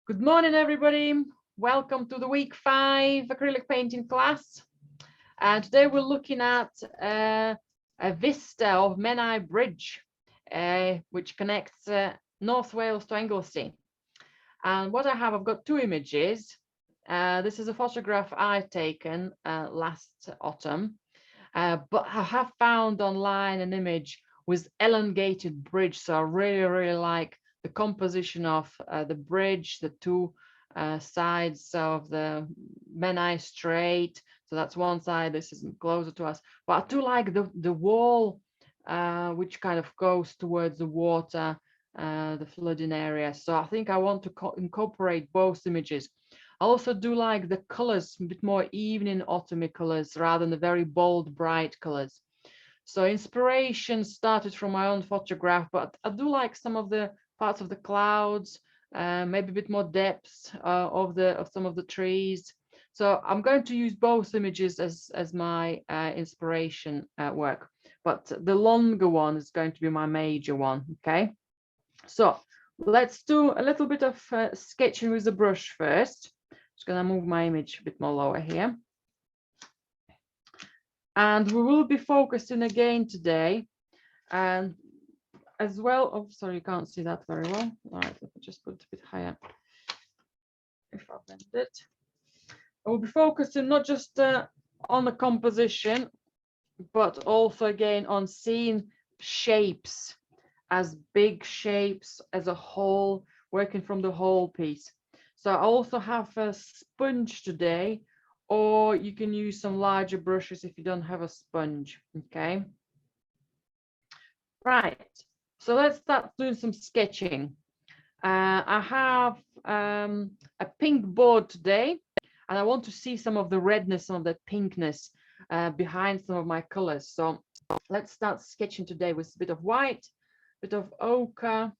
Good morning, everybody. Welcome to the week 5 acrylic painting class. And today we're looking at a vista of Menai Bridge, which connects North Wales to Anglesey. And what I've got two images. This is a photograph I've taken last autumn, but I have found online an image with elongated bridge. So I really like the composition of the bridge, the two sides of the Menai Strait. So that's one side, this is closer to us. But I do like the wall, which kind of goes towards the water, the flooding area. So I think I want to incorporate both images. I also do like the colors, a bit more evening autumny colors rather than the very bold, bright colors. So inspiration started from my own photograph, but I do like some of the parts of the clouds, maybe a bit more depth of some of the trees. So I'm going to use both images as my inspiration work, but the longer one is going to be my major one. Okay, so let's do a little bit of sketching with the brush first. Just going to move my image a bit more lower here. And we will be focusing again today, and as well. Oh, sorry, you can't see that very well. All right, let me just put it a bit higher. If I bend it, I will be focusing not just on the composition, but also again on seeing shapes as big shapes as a whole, working from the whole piece. So I also have a sponge today, or you can use some larger brushes if you don't have a sponge. Okay, right, so let's start doing some sketching. I have a pink board today, and I want to see some of the redness, some of the pinkness behind some of my colors. So let's start sketching today with a bit of white, a bit of ochre,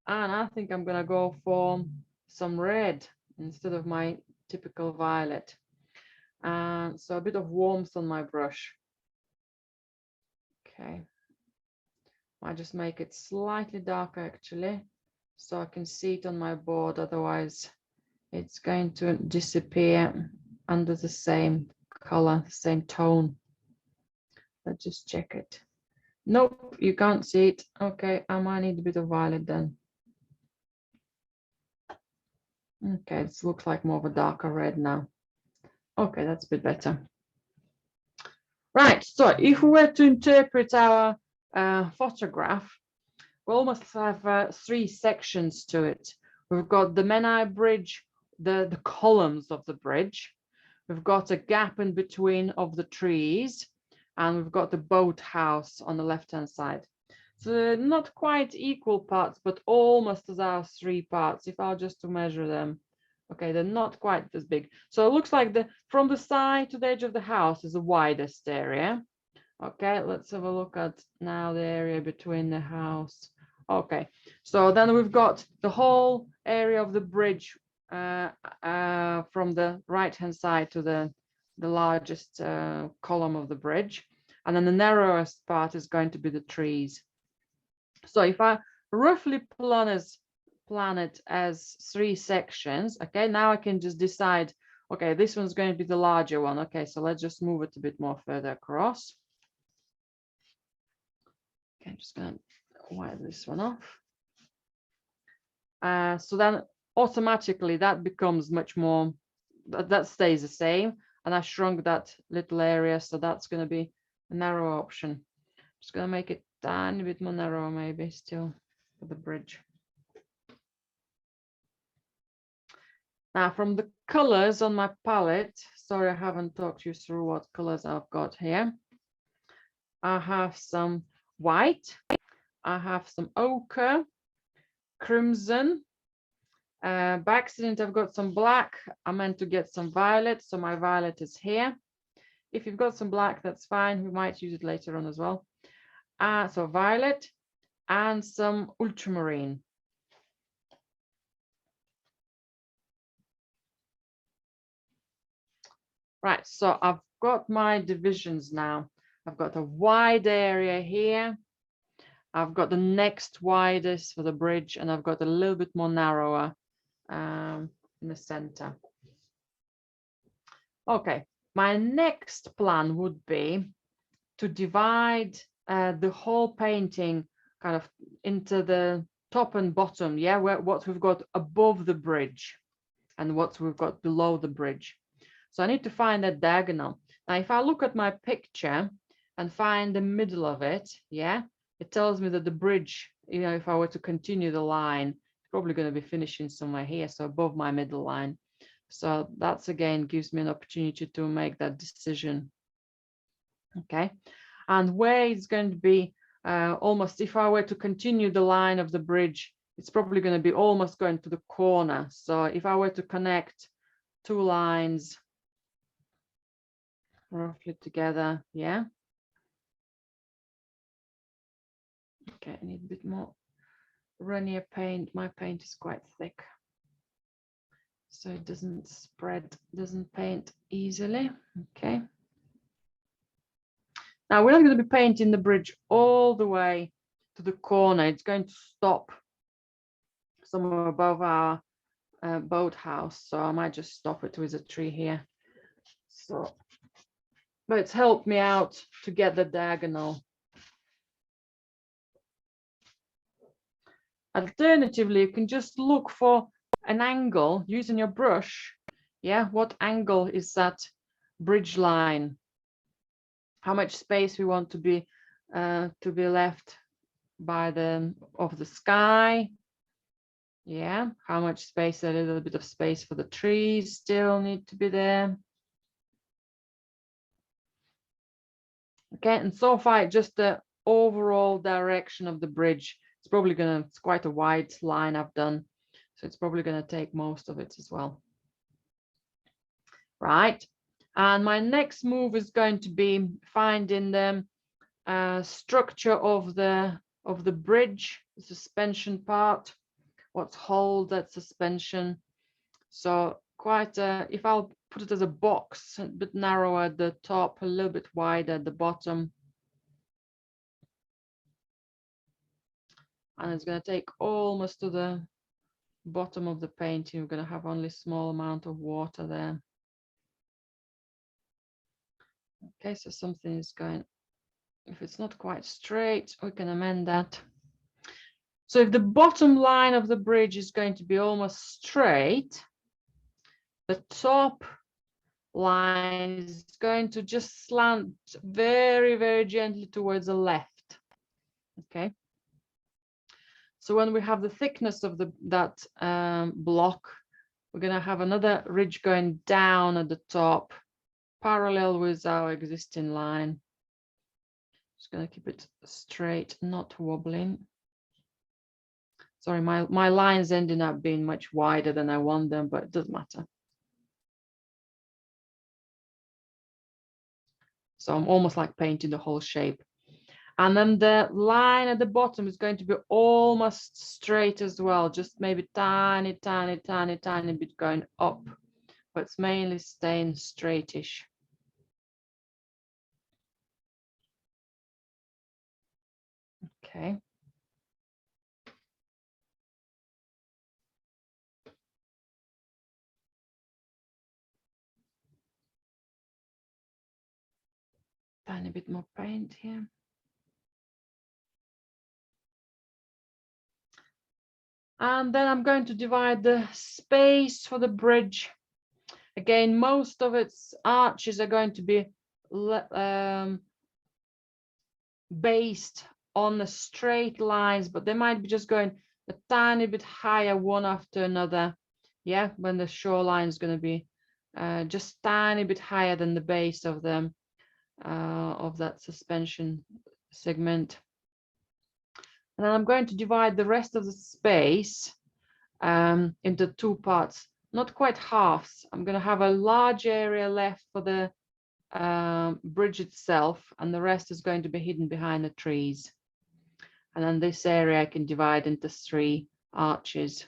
and I think I'm gonna go for some red instead of my typical violet. And so a bit of warmth on my brush. Okay, I just make it slightly darker actually, so I can see it on my board, otherwise it's going to disappear under the same color, same tone. Let's just check it. Nope, you can't see it. Okay, I might need a bit of violet then. Okay, this looks like more of a darker red now. Okay, that's a bit better. Right, so if we were to interpret our photograph, we almost have 3 sections to it. We've got the Menai Bridge, the columns of the bridge. We've got a gap in between of the trees, and we've got the boathouse on the left-hand side. So they're not quite equal parts, but almost as our 3 parts. If I just to measure them, okay, they're not quite as big. So it looks like from the side to the edge of the house is the widest area. Okay, let's have a look at now the area between the house. Okay, so then we've got the whole area of the bridge from the right-hand side to the largest column of the bridge, and then the narrowest part is going to be the trees. So if I roughly plan it as 3 sections, okay, now I can just decide, okay, this one's going to be the larger one. Okay, so let's just move it a bit more further across. Okay, I'm just going to wipe this one off. So then automatically that becomes much more, that stays the same, and I shrunk that little area, so that's going to be a narrow option. Just going to make it a tiny bit more narrow maybe still for the bridge. Now from the colors on my palette, sorry I haven't talked you through what colors I've got here. I have some white, I have some ochre, crimson. By accident I've got some black. I meant to get some violet, so my violet is here. If you've got some black, that's fine, we might use it later on as well. So violet and some ultramarine. Right, so I've got my divisions now. I've got a wide area here. I've got the next widest for the bridge, and I've got a little bit more narrower in the center. Okay, my next plan would be to divide the whole painting kind of into the top and bottom, yeah, what we've got above the bridge and what we've got below the bridge. So I need to find that diagonal. Now, if I look at my picture and find the middle of it, yeah, it tells me that the bridge, you know, if I were to continue the line, it's probably going to be finishing somewhere here, so above my middle line. So that's again gives me an opportunity to make that decision. Okay, and where it's going to be almost, if I were to continue the line of the bridge, it's probably going to be almost going to the corner. So if I were to connect two lines roughly together, yeah. Okay, I need a bit more runnier paint. My paint is quite thick, so it doesn't spread, doesn't paint easily. Okay. Now we're not going to be painting the bridge all the way to the corner. It's going to stop somewhere above our boathouse, so I might just stop it with a tree here. So, but it's helped me out to get the diagonal. Alternatively, you can just look for an angle using your brush. Yeah, what angle is that bridge line? How much space we want to be left by the sky? Yeah, how much space? A little bit of space for the trees still need to be there. Okay, and so far just the overall direction of the bridge. It's probably it's quite a wide line I've done, so it's probably gonna take most of it as well. Right, and my next move is going to be finding the structure of the bridge, the suspension part, what's hold that suspension. So quite if I'll put it as a box, a bit narrower at the top, a little bit wider at the bottom. And it's going to take almost to the bottom of the painting. We're going to have only a small amount of water there. Okay, so something is going, if it's not quite straight, we can amend that. So if the bottom line of the bridge is going to be almost straight, the top line is going to just slant very, very gently towards the left. Okay. So when we have the thickness of that block, we're going to have another ridge going down at the top, parallel with our existing line. Just going to keep it straight, not wobbling. Sorry, my lines ended up being much wider than I want them, but it doesn't matter. So I'm almost like painting the whole shape. And then the line at the bottom is going to be almost straight as well, just maybe tiny, tiny, tiny, tiny bit going up, but it's mainly staying straightish. Okay. Tiny bit more paint here. And then I'm going to divide the space for the bridge. Again, most of its arches are going to be based on the straight lines, but they might be just going a tiny bit higher one after another. Yeah, when the shoreline is going to be just tiny bit higher than the base of them of that suspension segment. And then I'm going to divide the rest of the space into two parts, not quite halves. I'm going to have a large area left for the bridge itself, and the rest is going to be hidden behind the trees. And then this area I can divide into 3 arches.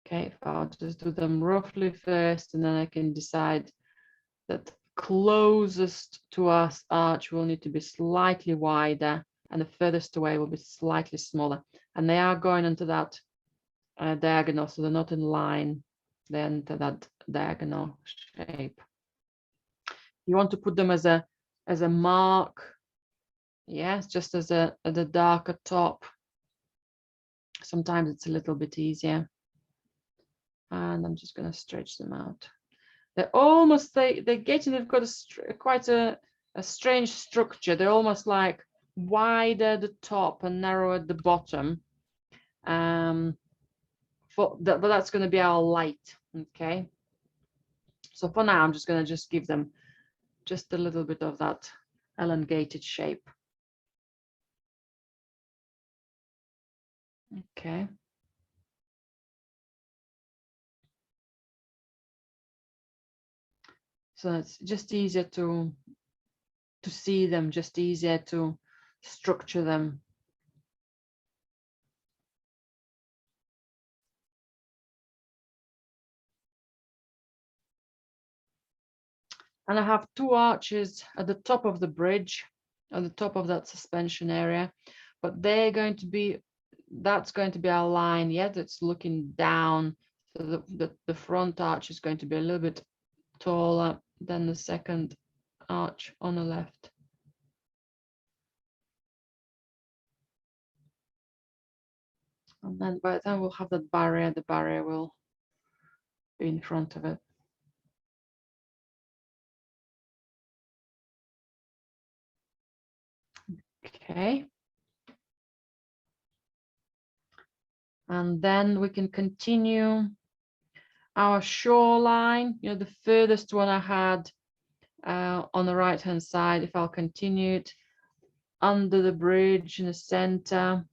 Okay, I'll just do them roughly first, and then I can decide that closest to us arch will need to be slightly wider, and the furthest away will be slightly smaller. And they are going into that diagonal, so they're not in line, then to that diagonal shape. You want to put them as a mark, yes, just as a darker top. Sometimes it's a little bit easier. And I'm just going to stretch them out. They're almost, they're getting, they've got quite a strange structure. They're almost like wider at the top and narrow at the bottom. But that's going to be our light. Okay. So for now, I'm just going to give them just a little bit of that elongated shape. Okay. So it's just easier to see them, just easier to structure them. And I have 2 arches at the top of the bridge, at the top of that suspension area, but they're going to be, that's going to be our line. Yeah, that's looking down. So the front arch is going to be a little bit taller than the second arch on the left. And then by the time we'll have that barrier, the barrier will be in front of it. Okay. And then we can continue our shoreline, you know, the furthest one I had on the right hand side. If I'll continue it under the bridge in the center.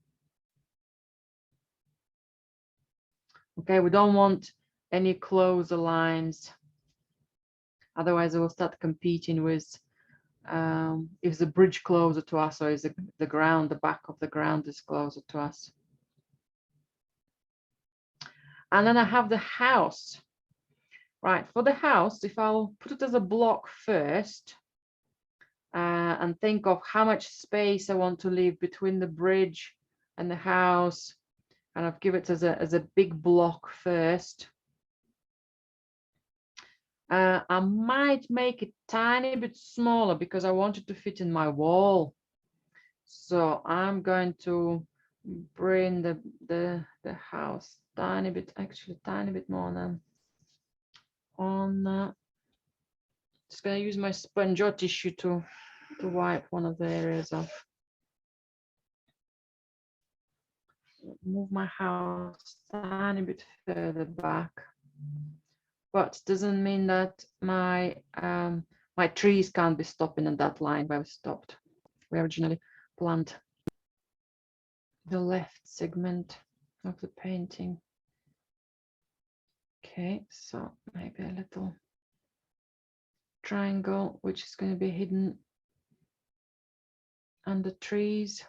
Okay, we don't want any closer lines, otherwise it will start competing with is the bridge closer to us, or is the ground, the back of the ground is closer to us. And then I have the house. Right, for the house, if I'll put it as a block first, and think of how much space I want to leave between the bridge and the house, and I'll give it as a big block first. I might make it tiny bit smaller because I want it to fit in my wall. So I'm going to bring the house tiny bit, actually tiny bit more than on. Just going to use my sponge or tissue to wipe one of the areas off. Move my house a tiny bit further back, but doesn't mean that my my trees can't be stopping at that line where we stopped. We originally planned the left segment of the painting. Okay, so maybe a little triangle which is going to be hidden under trees.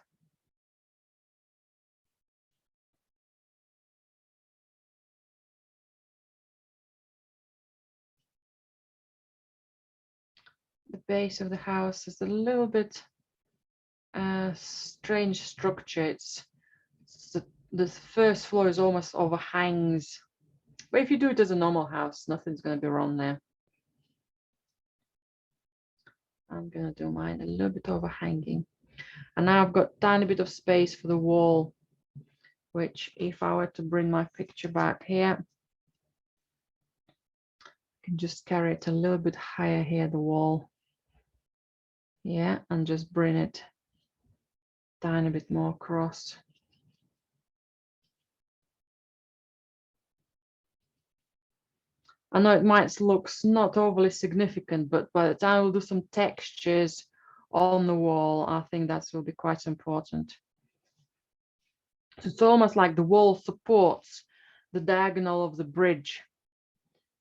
The base of the house is a little bit strange structure. It's the first floor is almost overhangs, but if you do it as a normal house, nothing's going to be wrong there. I'm going to do mine a little bit overhanging, and now I've got a tiny bit of space for the wall, which if I were to bring my picture back here, I can just carry it a little bit higher here, the wall. Yeah, and just bring it a tiny bit more across. I know it might look not overly significant, but by the time we'll do some textures on the wall, I think that will be quite important. So it's almost like the wall supports the diagonal of the bridge.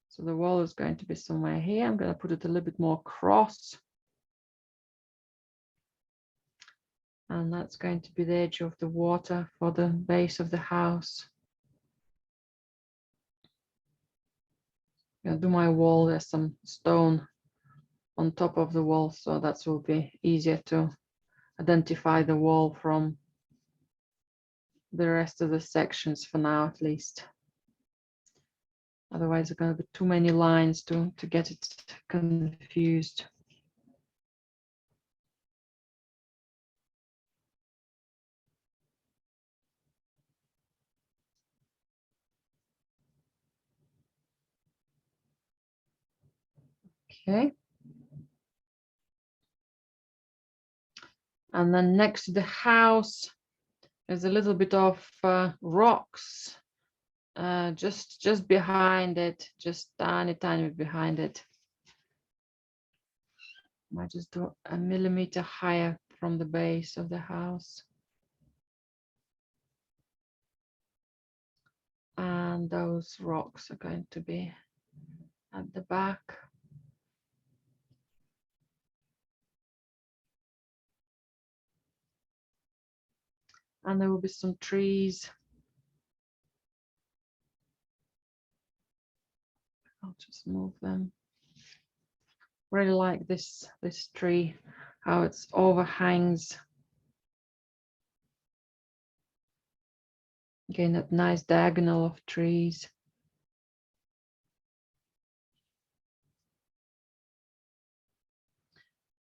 So the wall is going to be somewhere here. I'm going to put it a little bit more across. And that's going to be the edge of the water for the base of the house. I'm going to do my wall. There's some stone on top of the wall, so that will be easier to identify the wall from the rest of the sections for now, at least. Otherwise, there are going to be too many lines to get it confused. Okay. And then next to the house, there's a little bit of rocks just behind it, just tiny bit behind it. Might just do a millimeter higher from the base of the house. And those rocks are going to be at the back. And there will be some trees. I'll just move them. Really like this tree, how it overhangs. Again, that nice diagonal of trees.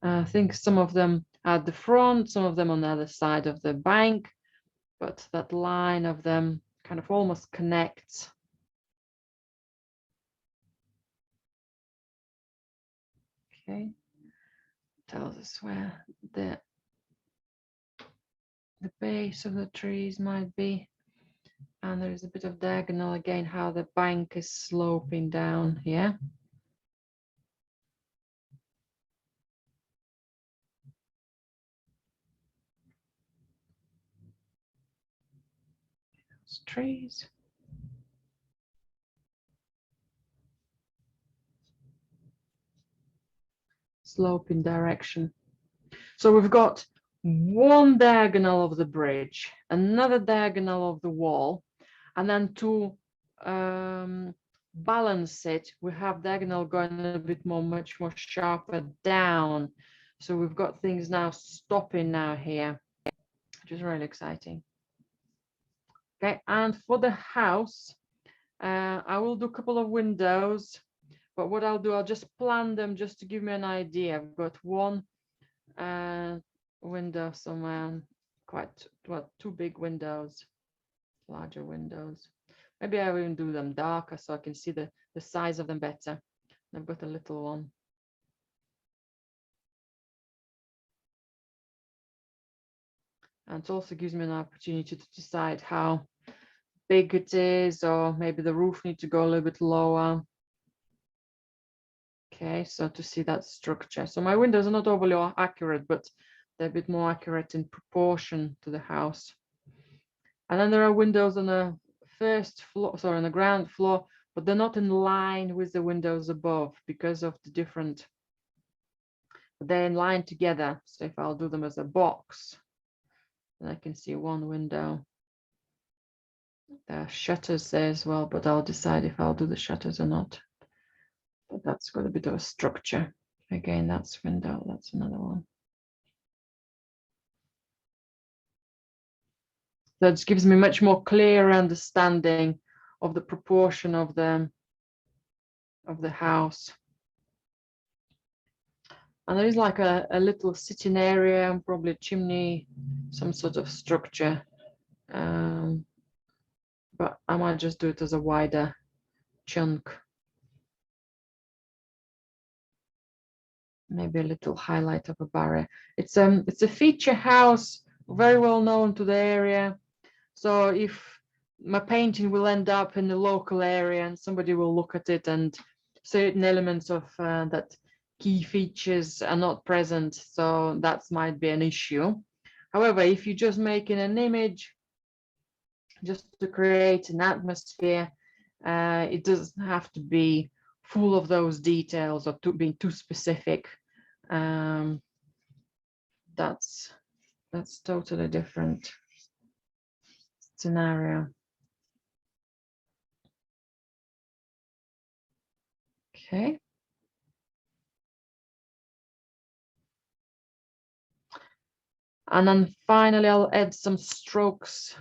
I think some of them at the front, some of them on the other side of the bank, but that line of them kind of almost connects. Okay, tells us where the base of the trees might be. And there is a bit of diagonal again, how the bank is sloping down here. Those trees. Sloping direction. So we've got one diagonal of the bridge, another diagonal of the wall, and then to balance it, we have diagonal going a bit more, much more sharper down. So we've got things now stopping now here, which is really exciting. Okay, and for the house, I will do a couple of windows, but what I'll do, I'll just plan them just to give me an idea. I've got one window somewhere, quite, well, two big windows, larger windows. Maybe I will even do them darker so I can see the size of them better. I've got a little one. And it also gives me an opportunity to decide how big it is, or maybe the roof needs to go a little bit lower. Okay, so to see that structure. So my windows are not overly accurate, but they're a bit more accurate in proportion to the house. And then there are windows on the first floor, sorry, on the ground floor, but they're not in line with the windows above because of the different, they're in line together. So if I'll do them as a box, then I can see one window. There are shutters there as well, but I'll decide if I'll do the shutters or not. But that's got a bit of a structure. Again, that's window, that's another one. That gives me much more clear understanding of the proportion of the house. And there is like a little sitting area and probably a chimney, some sort of structure. But I might just do it as a wider chunk. Maybe a little highlight of a barrier. It's a feature house, very well known to the area. So if my painting will end up in the local area and somebody will look at it and certain elements of that key features are not present, so that might be an issue. However, if you're just making an image just to create an atmosphere, it doesn't have to be full of those details or being too specific. That's totally different scenario. Okay. And then finally, I'll add some strokes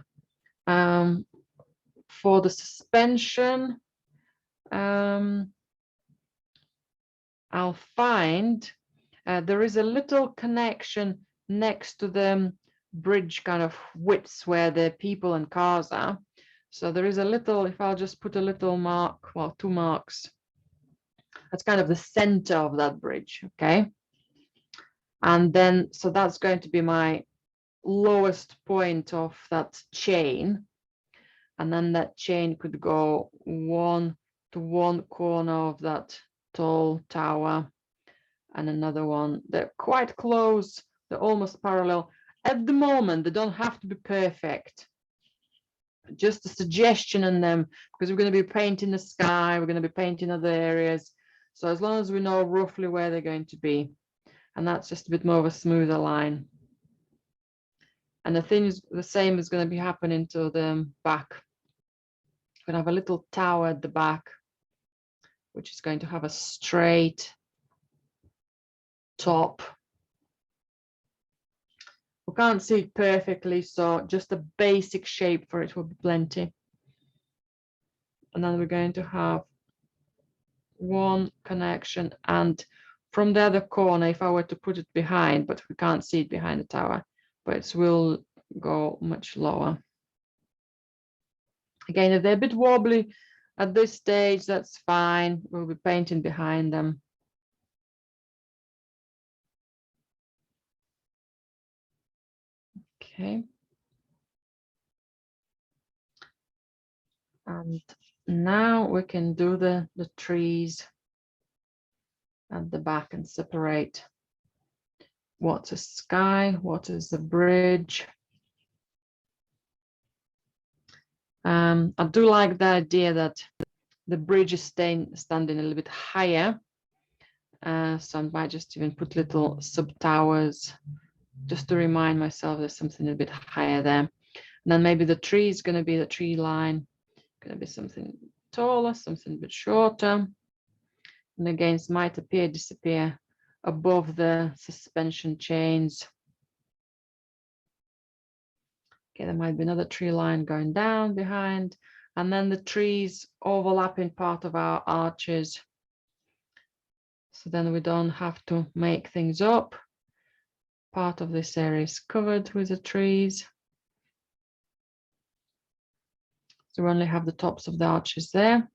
For the suspension, I'll find there is a little connection next to the bridge kind of widths where the people and cars are. So there is a little, if I'll just put a little mark, well, 2 marks, that's kind of the center of that bridge, okay? And then, so that's going to be my lowest point of that chain. And then that chain could go to one corner of that tall tower and another one. They're quite close, they're almost parallel. At the moment, they don't have to be perfect. Just a suggestion in them, because we're going to be painting the sky, we're going to be painting other areas. So as long as we know roughly where they're going to be, and that's just a bit more of a smoother line. And the thing is, the same is going to be happening to the back. We're going to have a little tower at the back, which is going to have a straight top. We can't see it perfectly, so just a basic shape for it will be plenty. And then we're going to have one connection, and from the other corner, if I were to put it behind, but we can't see it behind the tower, but it will go much lower. Again, if they're a bit wobbly at this stage, that's fine. We'll be painting behind them. Okay. And now we can do the trees at the back and separate what's a sky, what is the bridge. I do like the idea that the bridge is standing a little bit higher. So I might just even put little sub towers just to remind myself there's something a bit higher there. And then maybe the tree is going to be the tree line, going to be something taller, something a bit shorter. And again, it might appear, disappear above the suspension chains. Okay, there might be another tree line going down behind, and then the trees overlapping part of our arches. So then we don't have to make things up. Part of this area is covered with the trees. So we only have the tops of the arches there.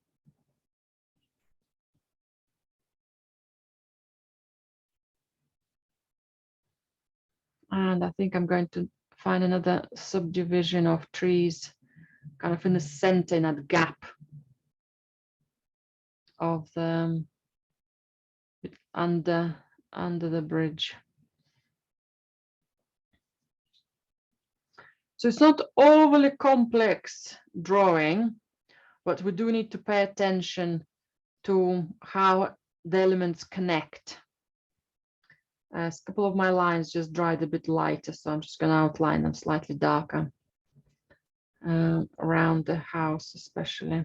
And I think I'm going to find another subdivision of trees kind of in the center, in that gap of the under the bridge. So it's not overly complex drawing, but we do need to pay attention to how the elements connect. A couple of my lines just dried a bit lighter, so I'm just going to outline them slightly darker around the house especially.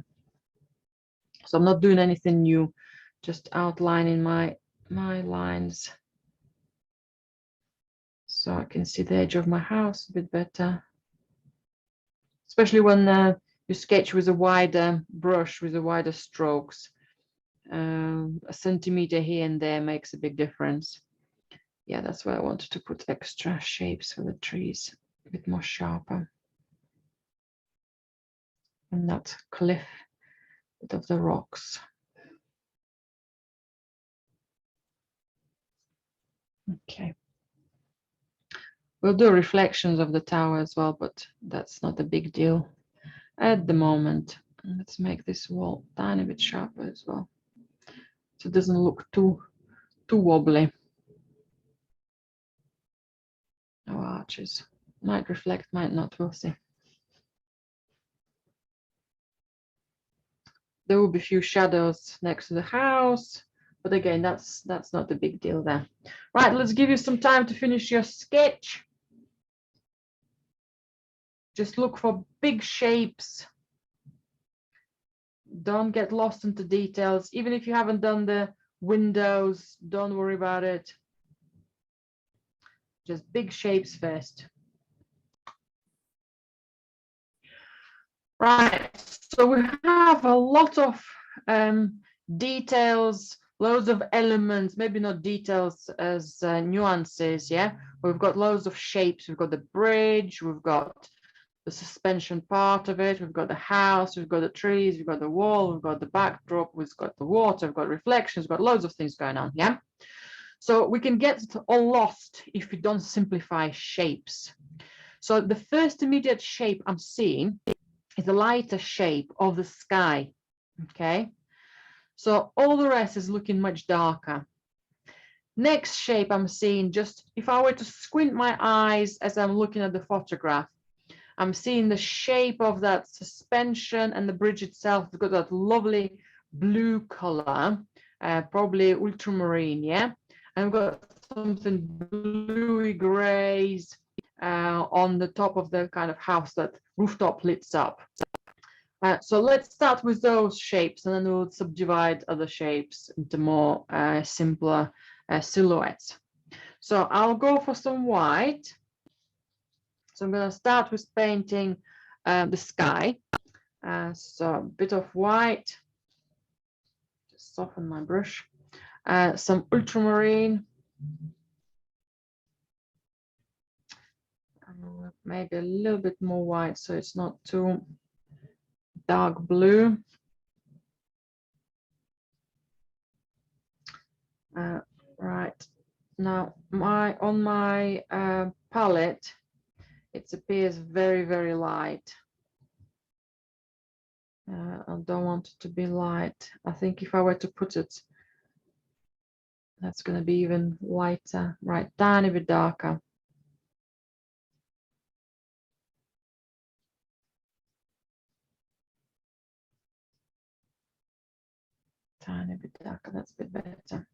So I'm not doing anything new, just outlining my lines so I can see the edge of my house a bit better. Especially when you sketch with a wider brush, with a wider strokes. A centimeter here and there makes a big difference. Yeah, that's why I wanted to put extra shapes for the trees, a bit more sharper. And that cliff, bit of the rocks. Okay. We'll do reflections of the tower as well, but that's not a big deal at the moment. Let's make this wall a tiny bit sharper as well, so it doesn't look too wobbly. No arches. Might reflect, might not, we'll see. There will be a few shadows next to the house, but again, that's not a big deal there. Right, let's give you some time to finish your sketch. Just look for big shapes. Don't get lost into details. Even if you haven't done the windows, don't worry about it. Just big shapes first. Right, so we have a lot of details, loads of elements, maybe not details as nuances, yeah? We've got loads of shapes. We've got the bridge, we've got the suspension part of it, we've got the house, we've got the trees, we've got the wall, we've got the backdrop, we've got the water, we've got reflections, we've got loads of things going on, yeah? So we can get all lost if we don't simplify shapes. So the first immediate shape I'm seeing is the lighter shape of the sky, okay? So all the rest is looking much darker. Next shape I'm seeing, just if I were to squint my eyes as I'm looking at the photograph, I'm seeing the shape of that suspension and the bridge itself. It's got that lovely blue color, probably ultramarine, yeah? And I've got something bluey grays on the top of the kind of house that rooftop lights up. So let's start with those shapes, and then we'll subdivide other shapes into more simpler silhouettes. So I'll go for some white. So I'm going to start with painting the sky. So a bit of white, just soften my brush. Some ultramarine. Maybe a little bit more white so it's not too dark blue. Right, now on my palette, it appears very, very light. I don't want it to be light. I think if I were to put it, that's going to be even lighter. Right, tiny bit darker. Tiny bit darker, that's a bit better.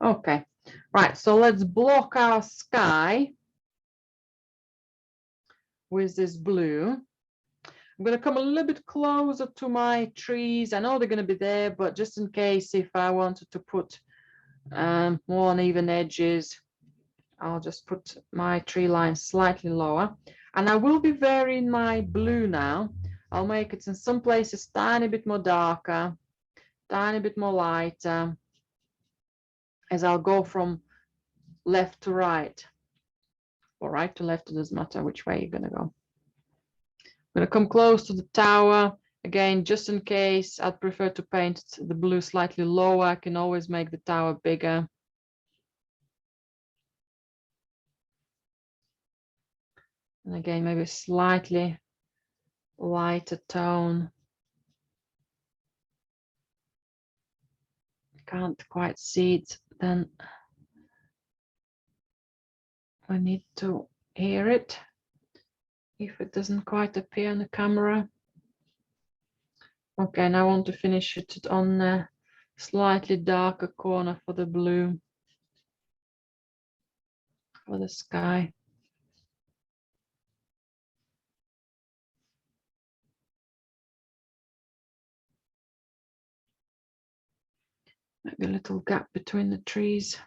Okay, right, so let's block our sky with this blue. I'm going to come a little bit closer to my trees. I know they're going to be there, but just in case, if I wanted to put more uneven edges, I'll just put my tree line slightly lower. And I will be varying my blue now. I'll make it in some places tiny bit more darker, tiny bit more lighter, as I'll go from left to right, or right to left. It doesn't matter which way you're going to go. I'm going to come close to the tower. Again, just in case, I'd prefer to paint the blue slightly lower. I can always make the tower bigger. And again, maybe slightly lighter tone. Can't quite see it, then I need to hear it if it doesn't quite appear on the camera. Okay, now I want to finish it on a slightly darker corner for the blue, for the sky. Maybe a little gap between the trees.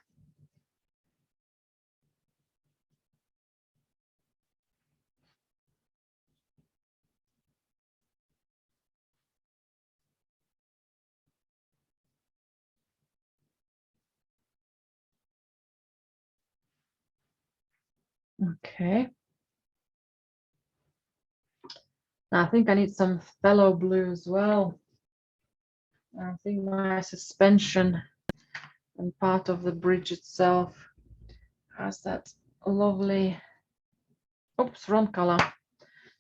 Okay. Now I think I need some phthalo blue as well. I think my suspension and part of the bridge itself has that lovely, oops, wrong color.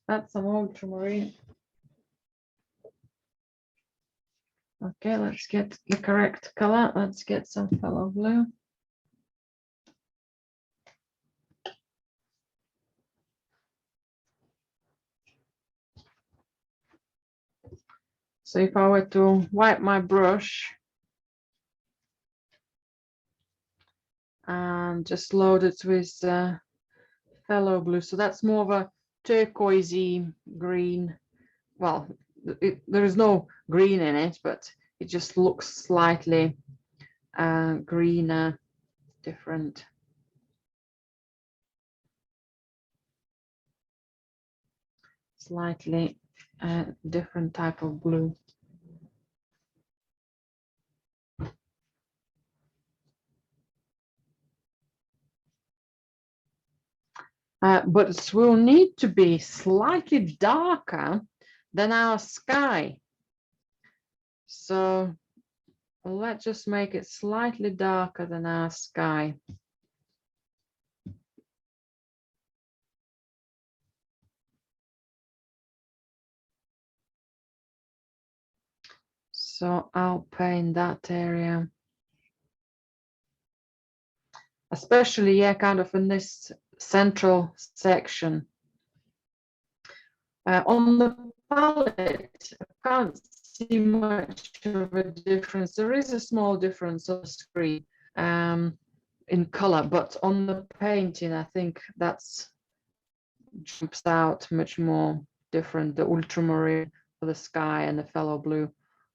That's some ultramarine. Okay, let's get the correct color. Let's get some phthalo blue. So if I were to wipe my brush and just load it with phthalo blue, so that's more of a turquoisey green. Well, there is no green in it, but it just looks slightly greener, different. Slightly a different type of blue. But it will need to be slightly darker than our sky. So let's just make it slightly darker than our sky. So I'll paint that area. Especially, yeah, kind of in this central section. On the palette, I can't see much of a difference. There is a small difference on the screen in color, but on the painting, I think that's jumps out much more different. The ultramarine for the sky and the phthalo blue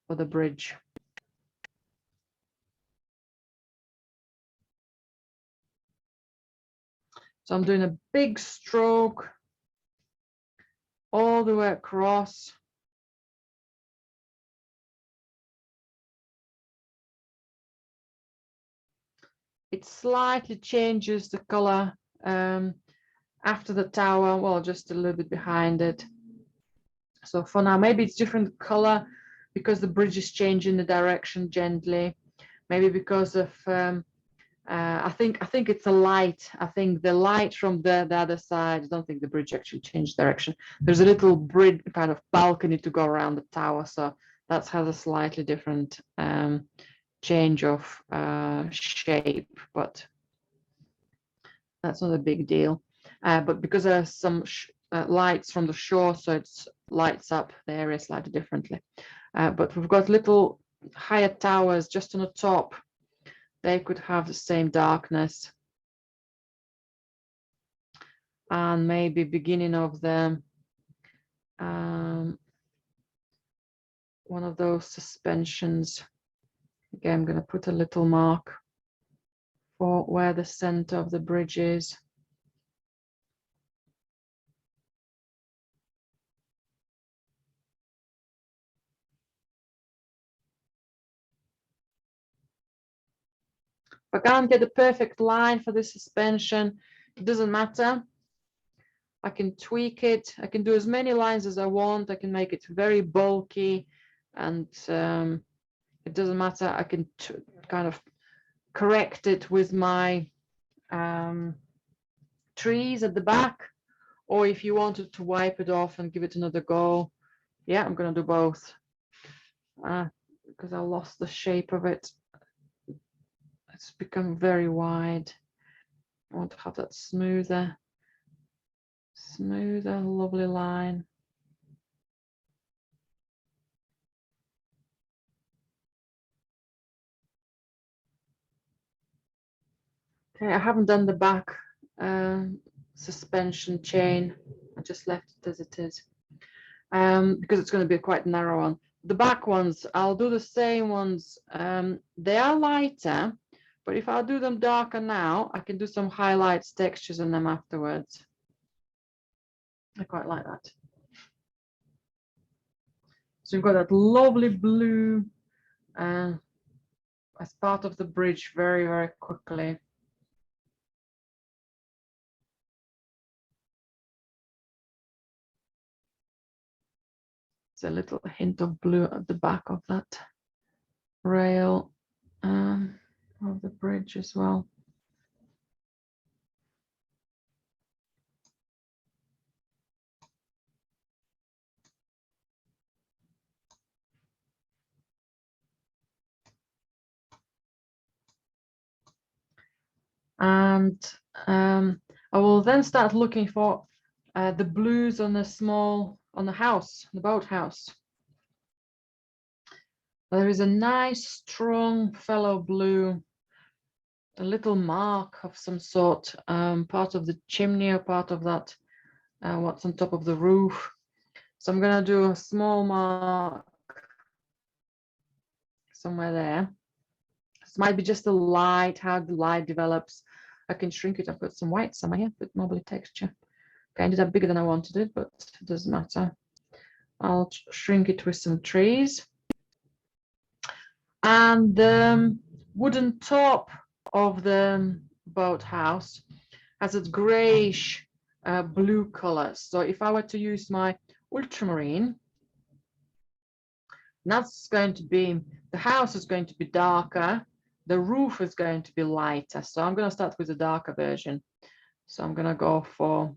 for the bridge. So I'm doing a big stroke all the way across. It slightly changes the color after the tower, well, just a little bit behind it. So for now, maybe it's different color because the bridge is changing the direction gently. Maybe because of I think it's a light. I think the light from the other side. I don't think the bridge actually changed direction. There's a little bridge kind of balcony to go around the tower, so that has a slightly different change of shape, but that's not a big deal. But because there's some lights from the shore, so it lights up the area slightly differently. But we've got little higher towers just on the top. They could have the same darkness. And maybe beginning of the one of those suspensions. Again, I'm going to put a little mark for where the center of the bridge is. If I can't get the perfect line for the suspension, it doesn't matter. I can tweak it. I can do as many lines as I want. I can make it very bulky, and it doesn't matter. I can kind of correct it with my trees at the back, or if you wanted to wipe it off and give it another go, yeah, I'm going to do both because I lost the shape of it. It's become very wide. I want to have that smoother, lovely line. Okay, I haven't done the back suspension chain. I just left it as it is because it's going to be a quite narrow one. The back ones, I'll do the same ones. They are lighter, but if I do them darker now, I can do some highlights, textures on them afterwards. I quite like that. So you've got that lovely blue as part of the bridge very, very quickly. It's a little hint of blue at the back of that rail of the bridge as well. And I will then start looking for the blues on the house, the boathouse. There is a nice strong phthalo blue, a little mark of some sort, part of the chimney or part of that what's on top of the roof. So I'm going to do a small mark somewhere there. This might be just the light, how the light develops. I can shrink it and put some white somewhere here, put marbly texture. Okay, I ended up bigger than I wanted it, but it doesn't matter. I'll shrink it with some trees. And the wooden top of the boathouse has a grayish blue color. So if I were to use my ultramarine, that's going to be, the house is going to be darker, the roof is going to be lighter. So I'm going to start with the darker version. So I'm going to go for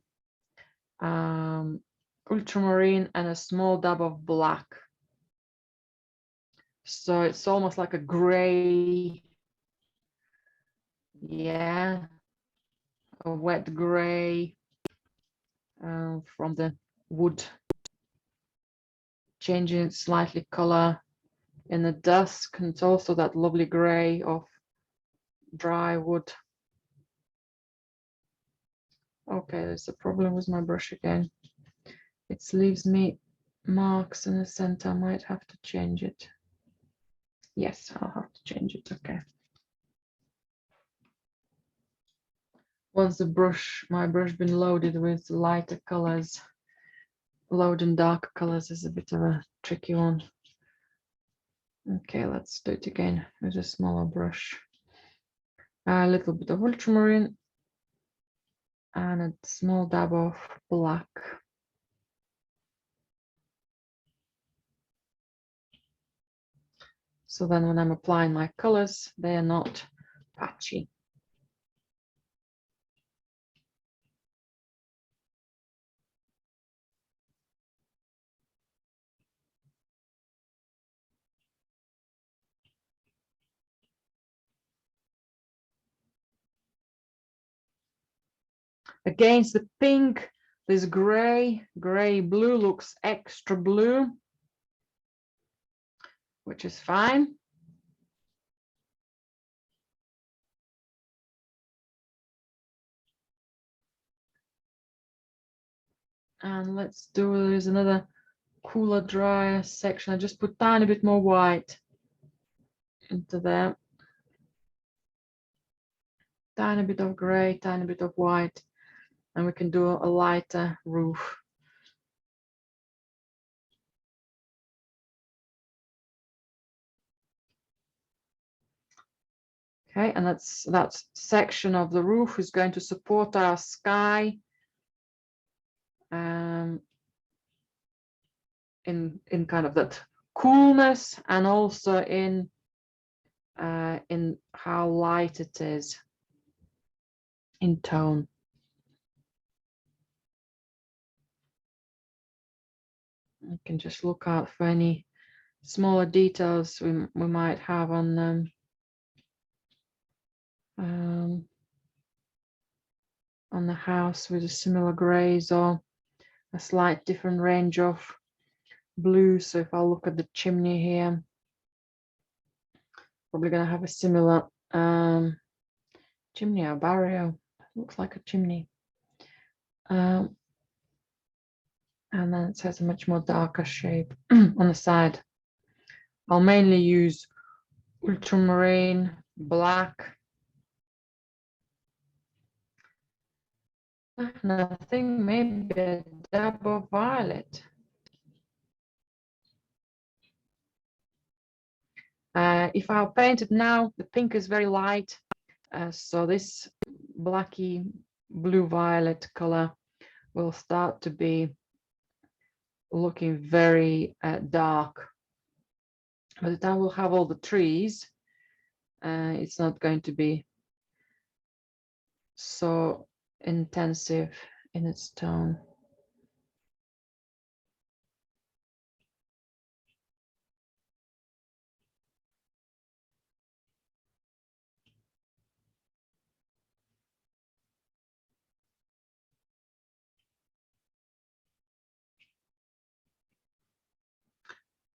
ultramarine and a small dab of black. So it's almost like a gray, yeah, a wet gray from the wood, changing slightly color in the dusk, and it's also that lovely gray of dry wood. Okay, there's a problem with my brush again. It leaves me marks in the center. I might have to change it. Yes, I'll have to change it. Okay. Once the brush, my brush been loaded with lighter colors, loading dark colors is a bit of a tricky one. Okay, let's do it again with a smaller brush. A little bit of ultramarine and a small dab of black. So then when I'm applying my colors, they are not patchy. Against the pink, this gray blue looks extra blue, which is fine. And let's do, there's another cooler, drier section. I just put a tiny bit more white into there. Tiny bit of gray, tiny bit of white, and we can do a lighter roof. Okay, and that section of the roof is going to support our sky in kind of that coolness, and also in how light it is in tone. You can just look out for any smaller details we might have on them. On the house with a similar grays or a slight different range of blues. So if I look at the chimney here, probably going to have a similar chimney or barrio. Looks like a chimney. And then it has a much more darker shape on the side. I'll mainly use ultramarine, black, and I think maybe a dab of violet. If I paint it now, the pink is very light, so this blacky blue violet color will start to be looking very dark. By the time we'll have all the trees, it's not going to be so intensive in its tone.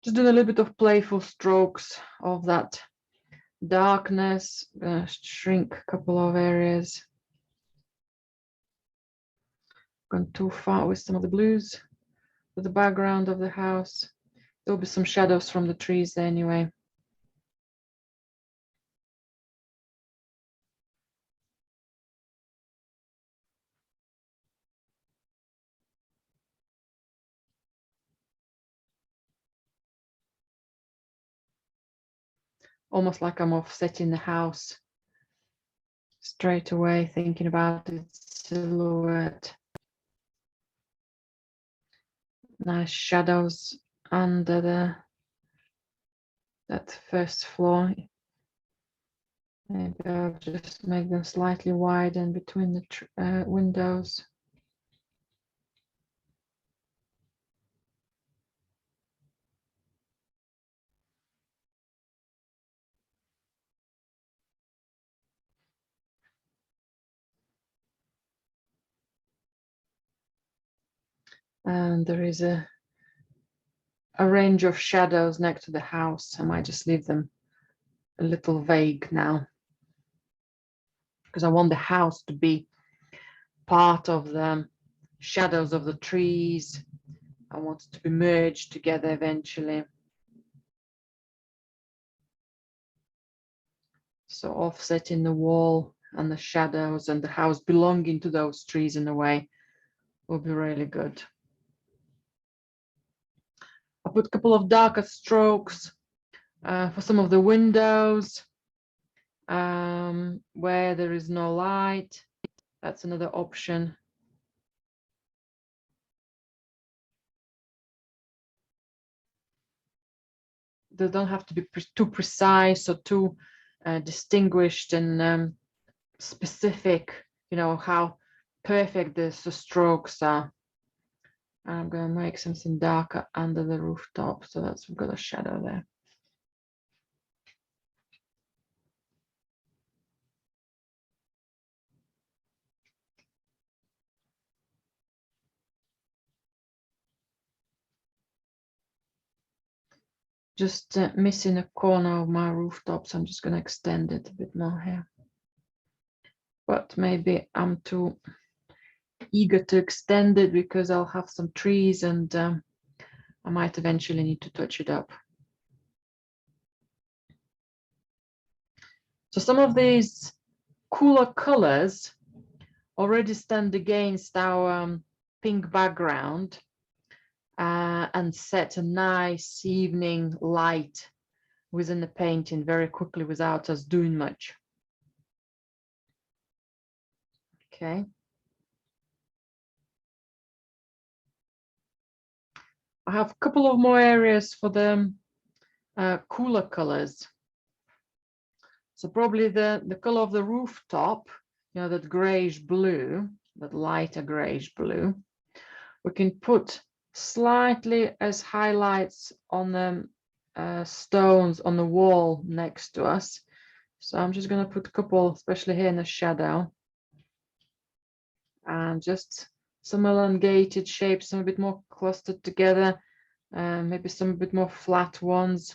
Just doing a little bit of playful strokes of that darkness, shrink a couple of areas. Gone too far with some of the blues with the background of the house. There'll be some shadows from the trees there anyway. almost like I'm offsetting the house straight away, thinking about its silhouette. Nice shadows under that first floor. Maybe I'll just make them slightly wide in between the windows. And there is a range of shadows next to the house. I might just leave them a little vague now, because I want the house to be part of the shadows of the trees. I want it to be merged together eventually. So offsetting the wall and the shadows and the house belonging to those trees in a way will be really good. I put a couple of darker strokes for some of the windows where there is no light. That's another option. They don't have to be too precise or too distinguished and specific, you know, how perfect the strokes are. I'm going to make something darker under the rooftop, so that's, we've got a shadow there. Just missing a corner of my rooftop, so I'm just going to extend it a bit more here. But maybe I'm too eager to extend it because I'll have some trees and I might eventually need to touch it up. So some of these cooler colors already stand against our pink background and set a nice evening light within the painting very quickly without us doing much. Okay. I have a couple of more areas for the cooler colors. So probably the color of the rooftop, you know, that grayish blue, that lighter grayish blue, we can put slightly as highlights on the stones on the wall next to us. So I'm just going to put a couple, especially here in the shadow, and just some elongated shapes, some a bit more clustered together, maybe some a bit more flat ones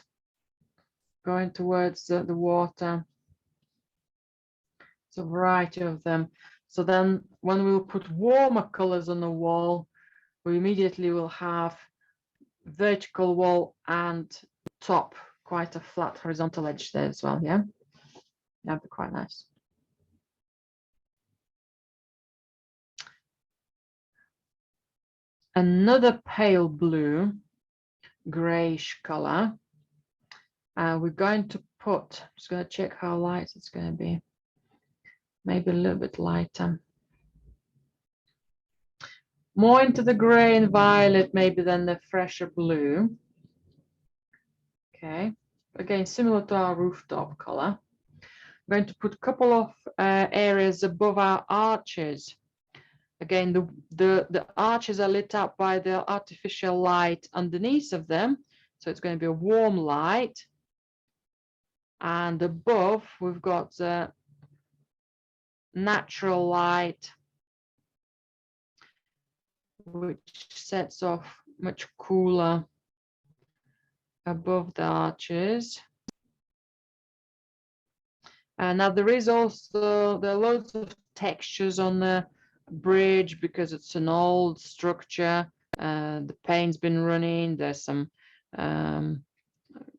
going towards the water. It's a variety of them. So then when we'll put warmer colors on the wall, we immediately will have vertical wall and top, quite a flat horizontal edge there as well. Yeah, that'd be quite nice. Another pale blue, grayish color. We're going to put, I'm just going to check how light it's going to be. Maybe a little bit lighter. More into the gray and violet maybe than the fresher blue. Okay, again, similar to our rooftop color. I'm going to put a couple of areas above our arches. Again, the arches are lit up by the artificial light underneath of them. So it's going to be a warm light. And above, we've got the natural light, which sets off much cooler above the arches. And now there are loads of textures on the bridge because it's an old structure. The paint's been running. There's some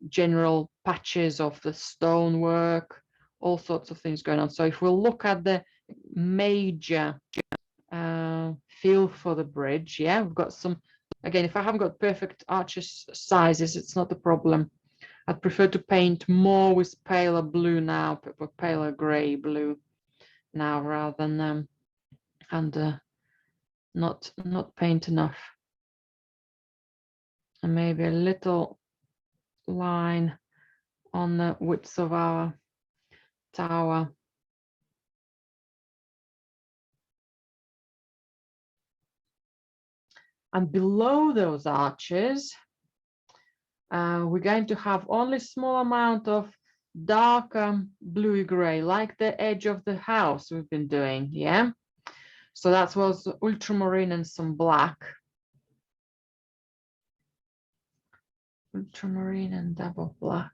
general patches of the stonework, all sorts of things going on. So if we'll look at the major feel for the bridge, yeah, we've got some, again, if I haven't got perfect arches sizes, it's not a problem. I'd prefer to paint more with paler blue now, paler gray blue now, rather than and not paint enough. And maybe a little line on the width of our tower. And below those arches, we're going to have only small amount of darker bluey gray, like the edge of the house we've been doing, yeah? So that was ultramarine and some black. Ultramarine and double black.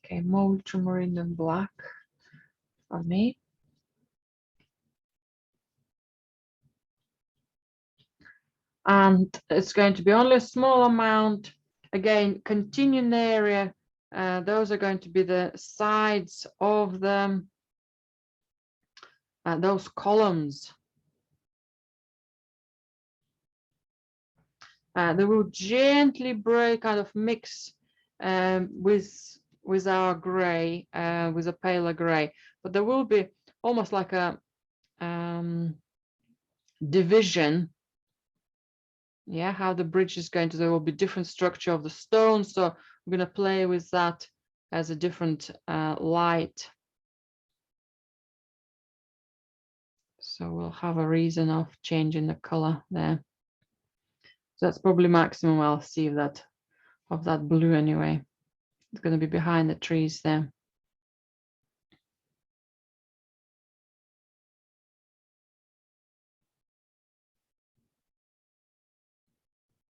Okay, more ultramarine than black for me. And it's going to be only a small amount. Again, continuing area. Those are going to be the sides of the those columns. They will gently break, kind of mix with our gray, with a paler gray, but there will be almost like a division. Yeah, how the bridge is going to, there will be different structure of the stone, so we're going to play with that as a different light. So we'll have a reason of changing the color there. So that's probably maximum I'll see of that blue anyway. It's going to be behind the trees there.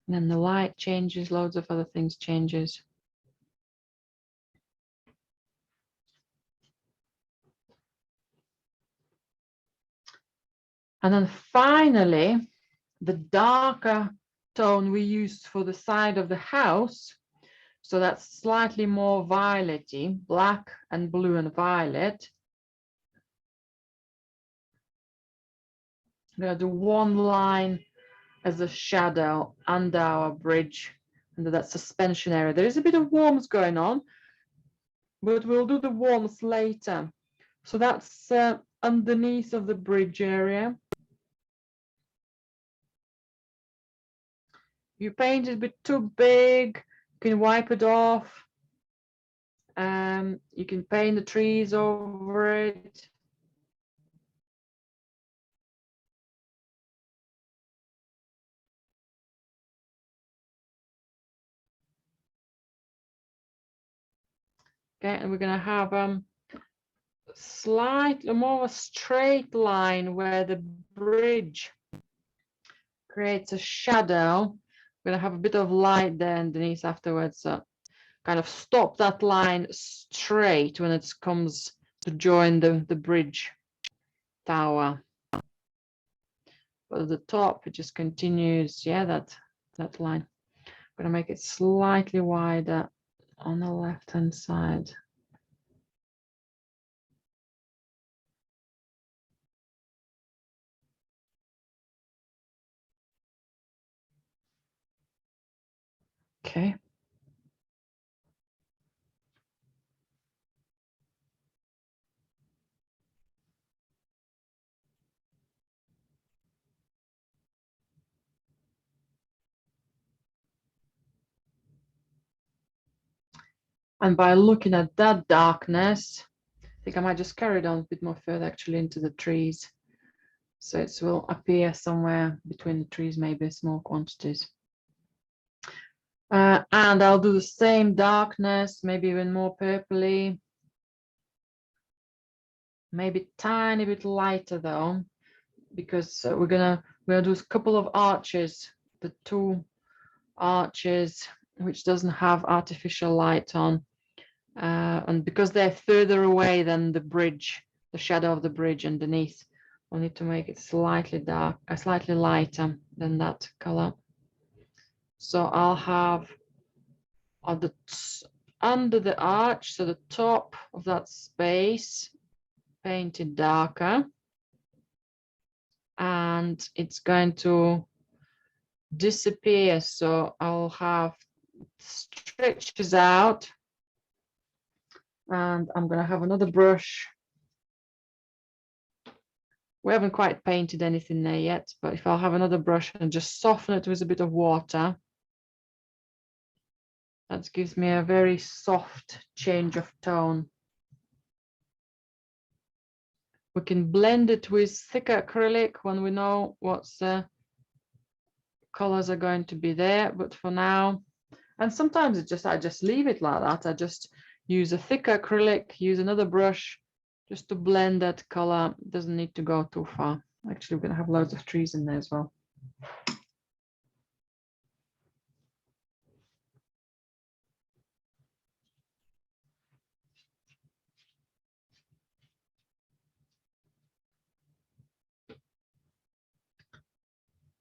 And then the light changes, loads of other things changes. And then finally, the darker tone we used for the side of the house. So that's slightly more violety, black and blue and violet. I'm going to do one line as a shadow under our bridge, under that suspension area. There is a bit of warmth going on, but we'll do the warmth later. So that's underneath of the bridge area. If you paint it a bit too big, you can wipe it off. You can paint the trees over it. Okay, and we're going to have slightly more of a straight line where the bridge creates a shadow. We're going to have a bit of light there underneath afterwards. So kind of stop that line straight when it comes to join the bridge tower. But at the top, it just continues, yeah, that line. I'm going to make it slightly wider on the left-hand side. Okay. And by looking at that darkness, I think I might just carry it on a bit more further actually into the trees. So it will appear somewhere between the trees, maybe small quantities. And I'll do the same darkness, maybe even more purpley. Maybe tiny bit lighter though, because we're gonna do a couple of arches, the two arches which doesn't have artificial light on, and because they're further away than the bridge, the shadow of the bridge underneath, I need to make it slightly dark, slightly lighter than that color. So I'll have on the under the arch, so the top of that space painted darker, and it's going to disappear. So I'll have stretches out, and I'm going to have another brush. We haven't quite painted anything there yet, but if I'll have another brush and just soften it with a bit of water, that gives me a very soft change of tone. We can blend it with thicker acrylic when we know what's colors are going to be there, but for now, and sometimes I just leave it like that. I just use a thicker acrylic, use another brush just to blend that color. It doesn't need to go too far. Actually, we're going to have loads of trees in there as well.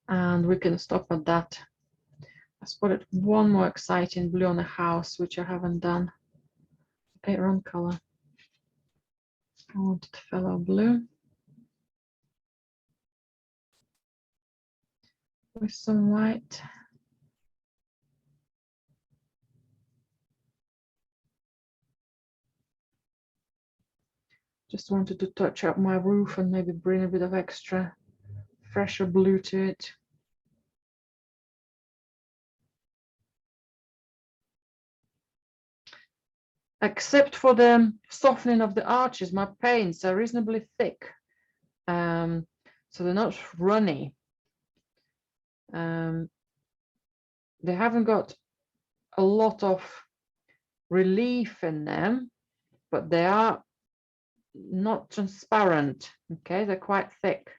And we can stop at that. I spotted one more exciting blue on the house, which I haven't done. Paint on color. I wanted fellow blue with some white. Just wanted to touch up my roof and maybe bring a bit of extra fresher blue to it. Except for the softening of the arches, my paints are reasonably thick, so they're not runny. They haven't got a lot of relief in them, but they are not transparent. Okay, they're quite thick.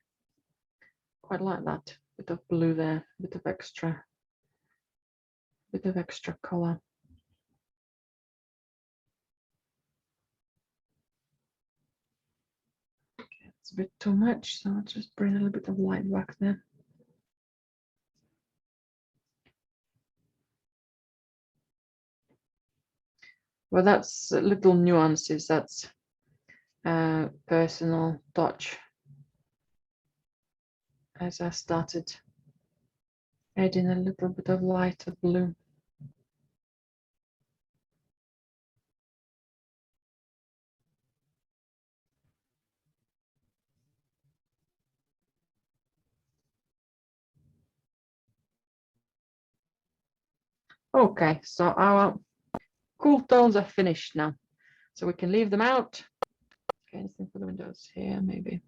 Quite like that. Bit of blue there, bit of extra color. It's a bit too much, so I'll just bring a little bit of light back there. Well, that's little nuances. That's personal touch. As I started adding a little bit of lighter blue. Okay, so our cool tones are finished now. So we can leave them out. Okay, anything for the windows here, maybe.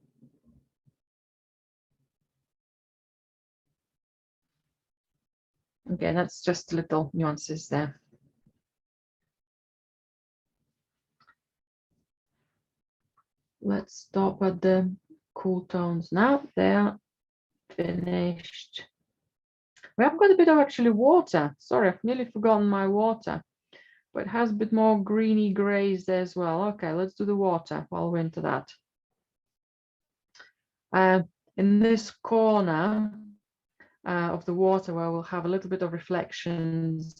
Okay, that's just little nuances there. Let's stop at the cool tones now. They're finished. We have got a bit of actually water. Sorry, I've nearly forgotten my water. But it has a bit more greeny grays there as well. Okay, let's do the water while we're into that. In this corner of the water where we'll have a little bit of reflections,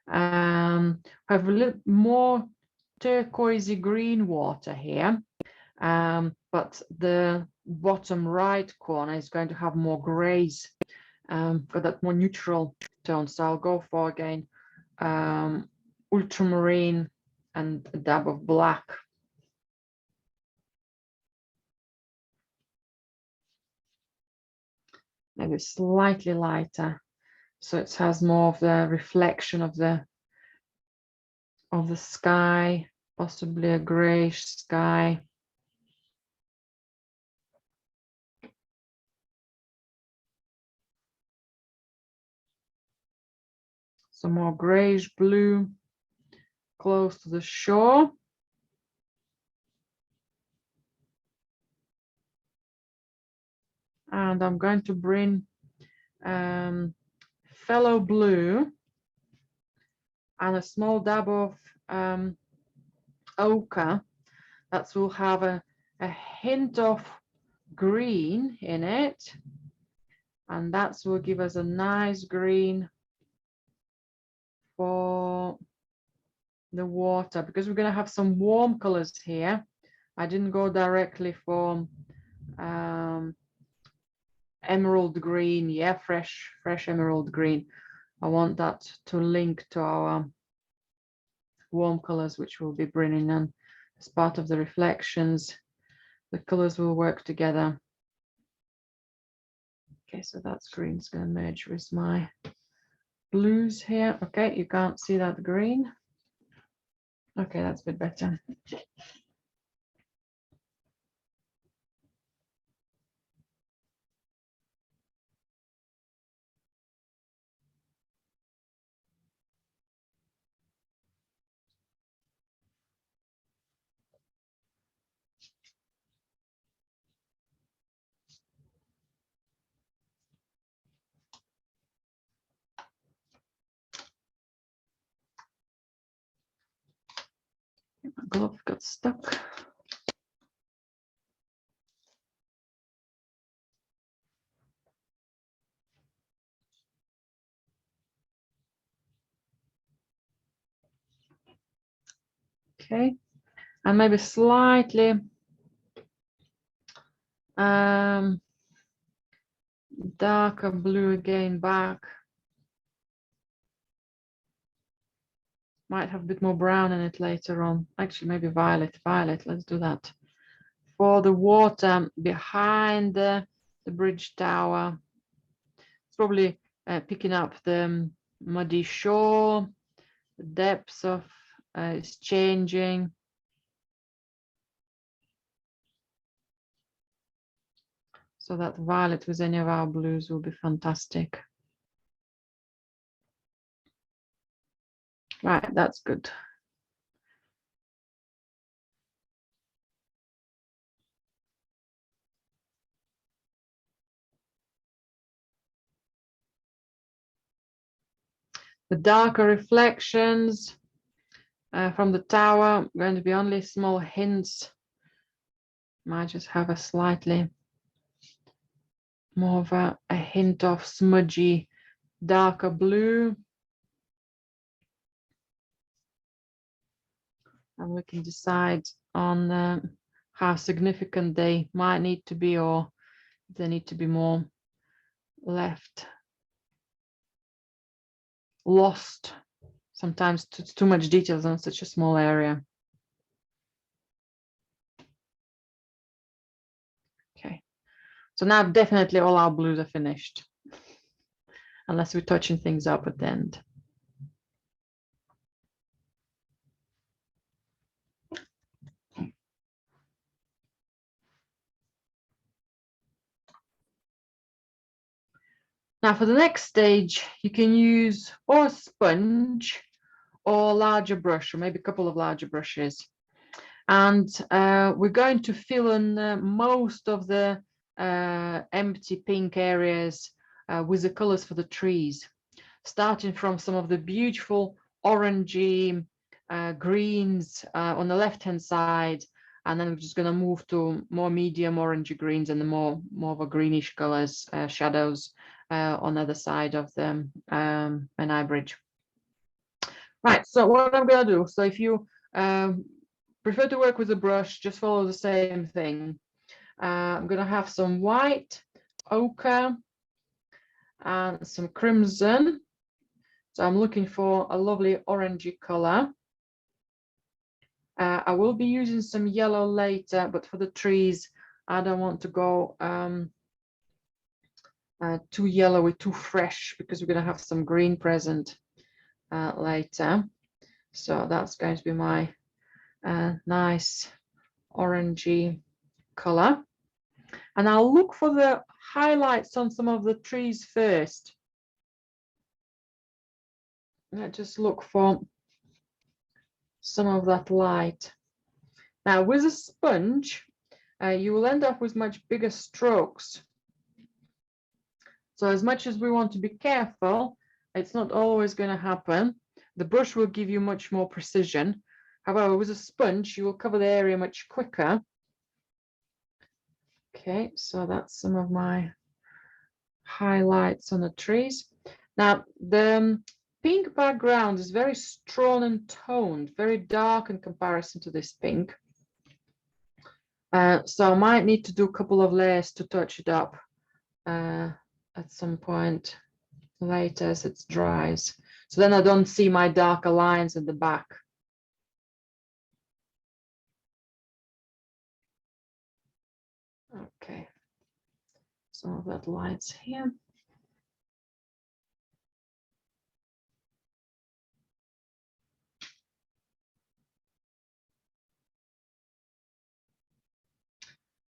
have a little more turquoisey green water here, but the bottom right corner is going to have more grays, for that more neutral tone. So I'll go for again ultramarine and a dab of black. Maybe slightly lighter, so it has more of the reflection of the sky, possibly a grayish sky. Some more grayish blue close to the shore. And I'm going to bring fellow blue and a small dab of ochre. That will have a hint of green in it. And that will give us a nice green for the water, because we're going to have some warm colors here. I didn't go directly for emerald green. Yeah, fresh emerald green. I want that to link to our warm colors, which we'll be bringing in as part of the reflections. The colors will work together. Okay, so that's green's going to merge with my blues here. Okay, you can't see that green. Okay, that's a bit better. My glove got stuck. Okay, and maybe slightly darker blue again back. Might have a bit more brown in it later on. Actually, maybe violet. Let's do that. For the water behind the bridge tower, it's probably picking up the muddy shore. The depths of is changing. So that violet with any of our blues will be fantastic. Right, that's good. The darker reflections from the tower are going to be only small hints. Might just have a slightly more of a hint of smudgy, darker blue. And we can decide on how significant they might need to be, or if they need to be more left lost. Sometimes it's too much details on such a small area. Okay, so now definitely all our blues are finished, unless we're touching things up at the end. Now for the next stage, you can use or a sponge or a larger brush, or maybe a couple of larger brushes. And we're going to fill in most of the empty pink areas with the colors for the trees, starting from some of the beautiful orangey greens on the left-hand side, and then we're just going to move to more medium orangey greens and the more of a greenish colors, shadows on the other side of the Menai Bridge. Right, so what I'm going to do, so if you prefer to work with a brush, just follow the same thing. I'm going to have some white, ochre, and some crimson. So I'm looking for a lovely orangey color. I will be using some yellow later, but for the trees, I don't want to go too yellowy, too fresh, because we're going to have some green present later. So that's going to be my nice orangey color. And I'll look for the highlights on some of the trees first. Let's just look for some of that light. Now with a sponge, you will end up with much bigger strokes. So as much as we want to be careful, it's not always going to happen. The brush will give you much more precision. However, with a sponge, you will cover the area much quicker. Okay, so that's some of my highlights on the trees. Now, the pink background is very strong and toned, very dark in comparison to this pink. So I might need to do a couple of layers to touch it up at some point later as it dries. So then I don't see my darker lines at the back. Okay, some of that lights here.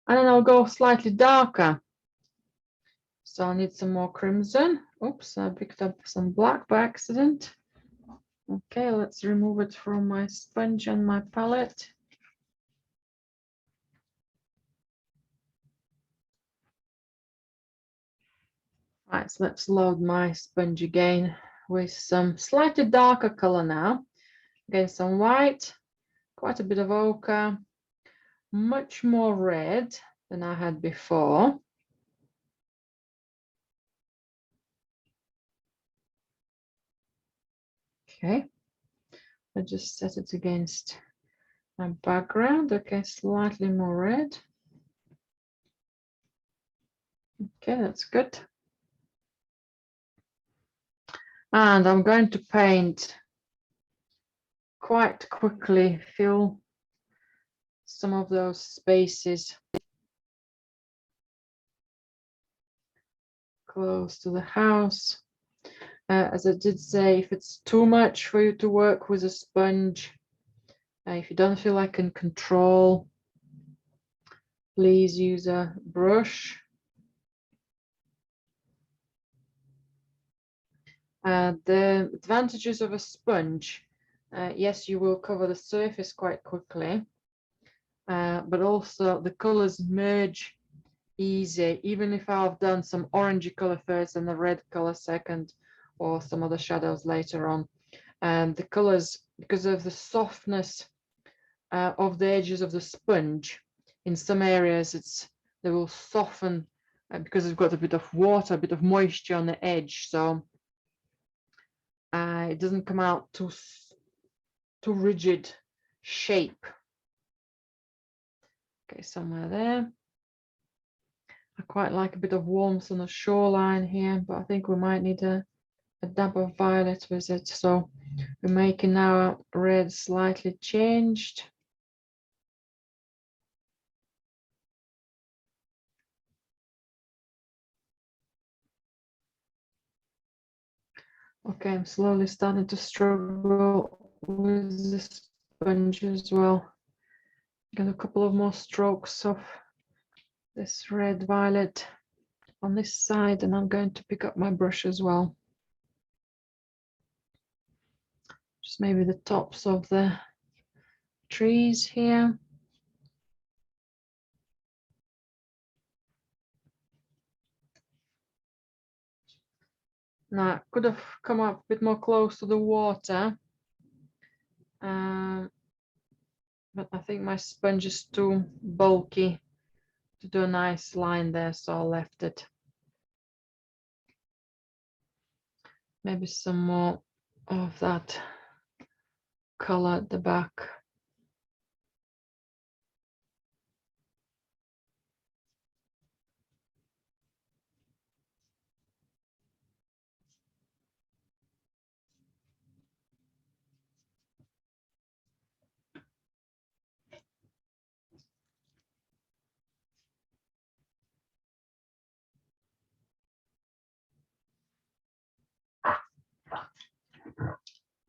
And then I'll go slightly darker. So I need some more crimson. Oops, I picked up some black by accident. Okay, let's remove it from my sponge and my palette. Right, so let's load my sponge again with some slightly darker color now. Again, some white, quite a bit of ochre, much more red than I had before. Okay, I just set it against my background. Okay, slightly more red. Okay, that's good. And I'm going to paint quite quickly, fill some of those spaces close to the house. As I did say, if it's too much for you to work with a sponge, if you don't feel like in control, please use a brush. The advantages of a sponge, yes, you will cover the surface quite quickly, but also the colors merge easy, even if I've done some orangey color first and the red color second, or some other shadows later on. And the colors, because of the softness of the edges of the sponge, in some areas they will soften because it's got a bit of water, a bit of moisture on the edge, so it doesn't come out too rigid shape. Okay, somewhere there. I quite like a bit of warmth on the shoreline here, but I think we might need a dab of violet with it. So we're making our red slightly changed. Okay, I'm slowly starting to struggle with the sponge as well. Get a couple of more strokes of this red violet on this side, and I'm going to pick up my brush as well. Just maybe the tops of the trees here. Now, I could have come up a bit more close to the water, but I think my sponge is too bulky to do a nice line there, so I left it. Maybe some more of that color at the back.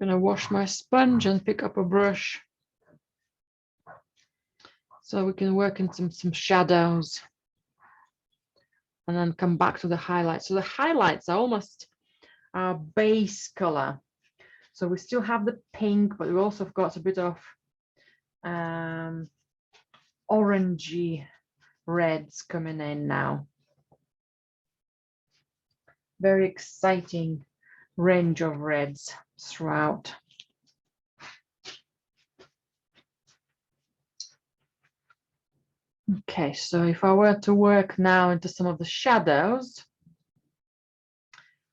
I'm gonna wash my sponge and pick up a brush so we can work in some shadows and then come back to the highlights. So the highlights are almost our base color. So we still have the pink, but we also have got a bit of orangey reds coming in now. Very exciting range of reds throughout. Okay, so if I were to work now into some of the shadows,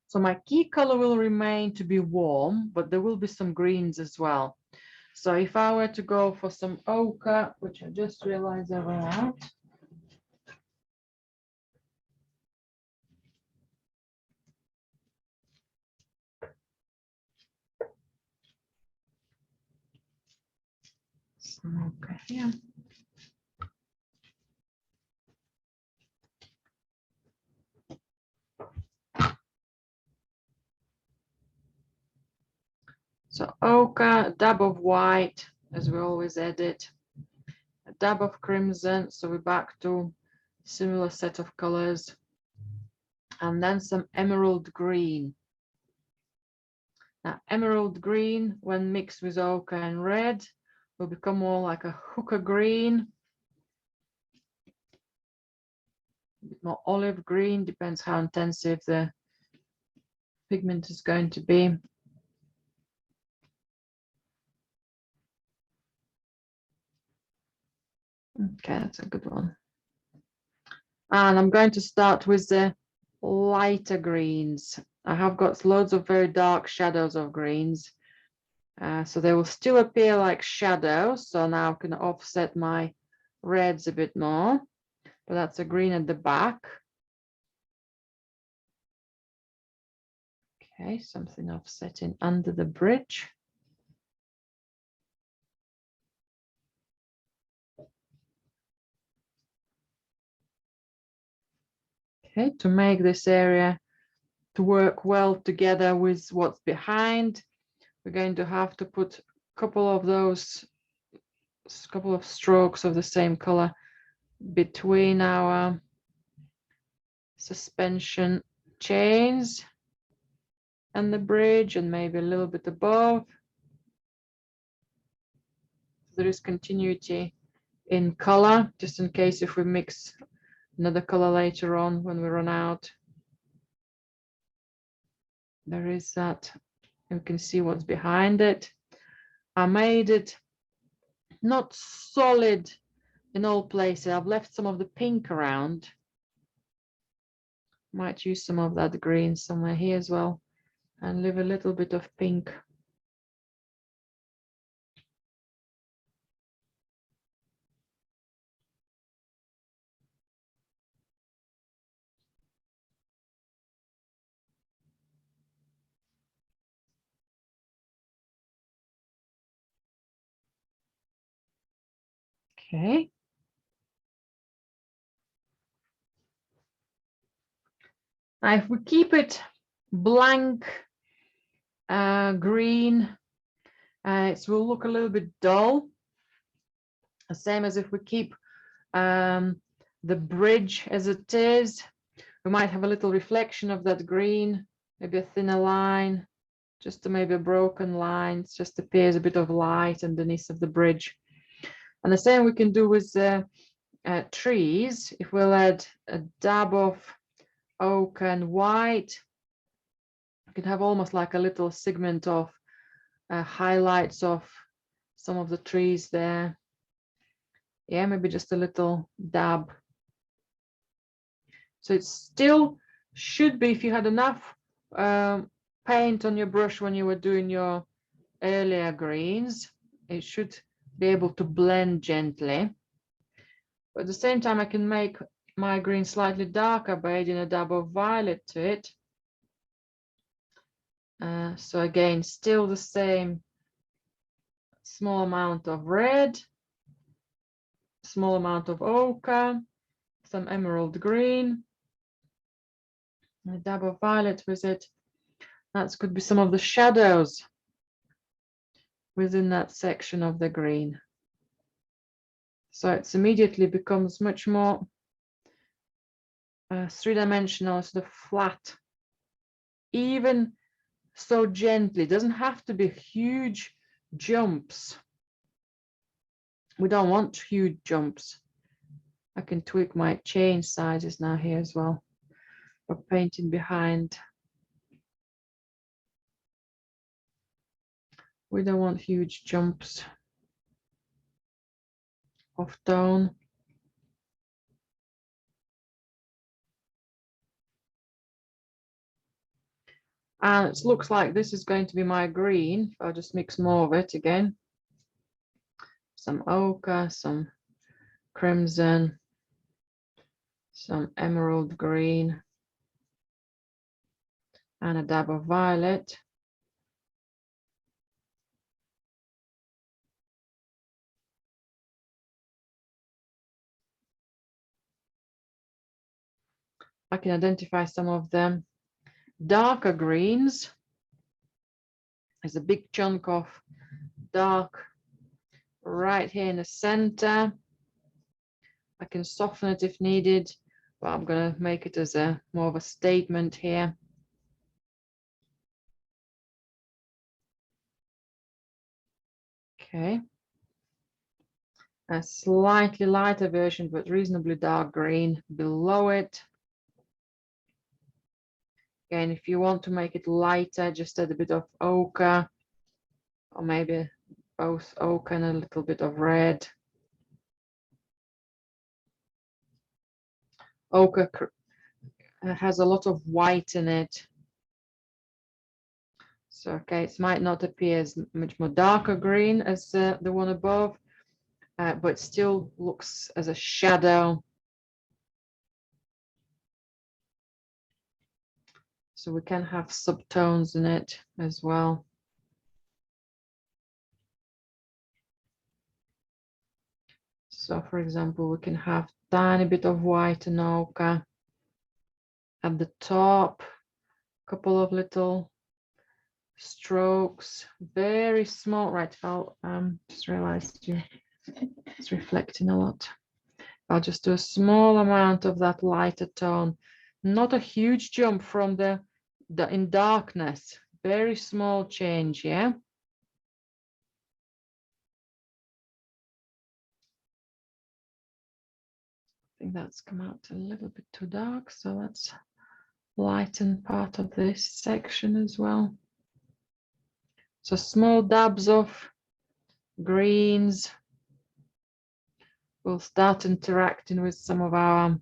so my key color will remain to be warm, but there will be some greens as well. So if I were to go for some ochre, which I just realized I ran out. Okay, yeah. So ochre, a dab of white, as we always edit, a dab of crimson, so we're back to similar set of colors, and then some emerald green. Now, emerald green, when mixed with ochre and red, will become more like a hooker green, a bit more olive green, depends how intensive the pigment is going to be. Okay, that's a good one. And I'm going to start with the lighter greens. I have got loads of very dark shadows of greens. So they will still appear like shadows. So now I can offset my reds a bit more. But that's a green at the back. Okay, something offsetting under the bridge. Okay, to make this area to work well together with what's behind, we're going to have to put a couple of those, couple of strokes of the same color between our suspension chains and the bridge, and maybe a little bit above. There is continuity in color, just in case if we mix another color later on when we run out. There is that. You can see what's behind it. I made it not solid in all places. I've left some of the pink around. Might use some of that green somewhere here as well, and leave a little bit of pink. Okay. Now, if we keep it blank green, it will look a little bit dull. The same as if we keep the bridge as it is. We might have a little reflection of that green, maybe a thinner line, just to maybe a broken line. It just appears a bit of light underneath of the bridge. And the same we can do with the trees. If we'll add a dab of ochre and white, you can have almost like a little segment of highlights of some of the trees there. Yeah, maybe just a little dab. So it still should be, if you had enough paint on your brush when you were doing your earlier greens, it should be able to blend gently. But at the same time, I can make my green slightly darker by adding a dab of violet to it. So again, still the same small amount of red, small amount of ochre, some emerald green, a dab of violet with it. That could be some of the shadows within that section of the green. So it's immediately becomes much more three-dimensional, sort of flat, even so gently. It doesn't have to be huge jumps. We don't want huge jumps. I can tweak my chain sizes now here as well for painting behind. We don't want huge jumps of tone. And it looks like this is going to be my green. I'll just mix more of it again. Some ochre, some crimson, some emerald green, and a dab of violet. I can identify some of them. Darker greens. There's a big chunk of dark right here in the center. I can soften it if needed, but I'm going to make it as a more of a statement here. Okay. A slightly lighter version, but reasonably dark green below it. Again, if you want to make it lighter, just add a bit of ochre, or maybe both ochre and a little bit of red. Ochre has a lot of white in it. So, okay, it might not appear as much more darker green as the one above, but still looks as a shadow. So we can have subtones in it as well. So for example, we can have tiny bit of white and ochre at the top, a couple of little strokes, very small. Right, I'll just realized it's reflecting a lot. I'll just do a small amount of that lighter tone, not a huge jump from the in darkness, very small change, yeah. I think that's come out a little bit too dark, so let's lighten part of this section as well. So small dabs of greens. We'll start interacting with some of our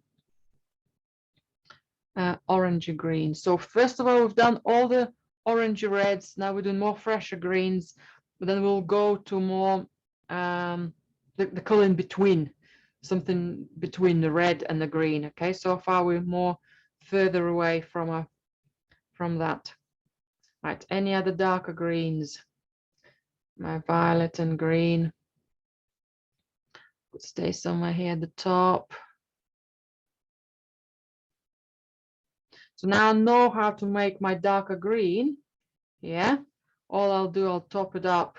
orangey greens. So first of all, we've done all the orangey reds. Now we're doing more fresher greens, but then we'll go to more the color in between, something between the red and the green. Okay, so far we're more further away from that. Right, any other darker greens? My violet and green would stay somewhere here at the top. So now I know how to make my darker green. Yeah, all I'll do, I'll top it up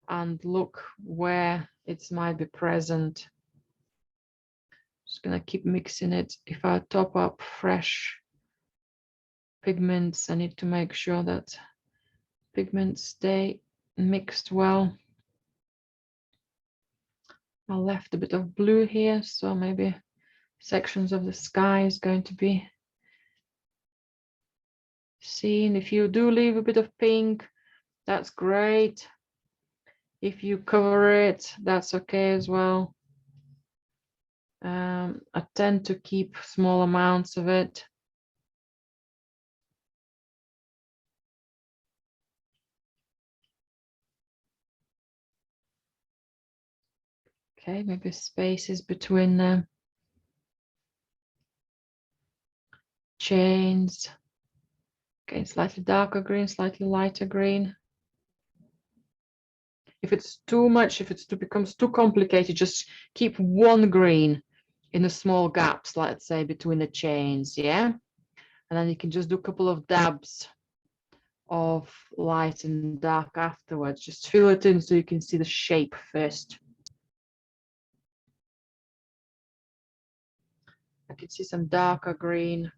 and look where it might be present. Just gonna keep mixing it. If I top up fresh pigments, I need to make sure that pigments stay mixed well. I left a bit of blue here, so maybe sections of the sky is going to be seen. If you do leave a bit of pink, that's great. If you cover it, that's okay as well. I tend to keep small amounts of it. Okay, maybe spaces between the chains. Okay, slightly darker green, slightly lighter green. If it's too much, if it becomes too complicated, just keep one green in the small gaps, let's say, between the chains, yeah? And then you can just do a couple of dabs of light and dark afterwards. Just fill it in so you can see the shape first. I can see some darker green,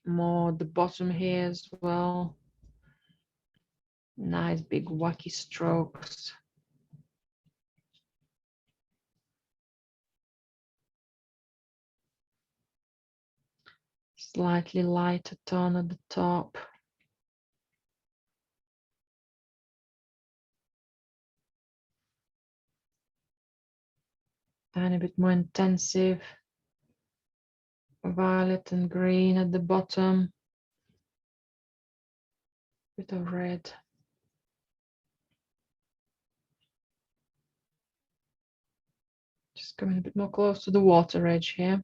more at the bottom here as well. Nice big wacky strokes. Slightly lighter tone at the top. Tiny bit more intensive. Violet and green at the bottom. Bit of red. Just coming a bit more close to the water edge here.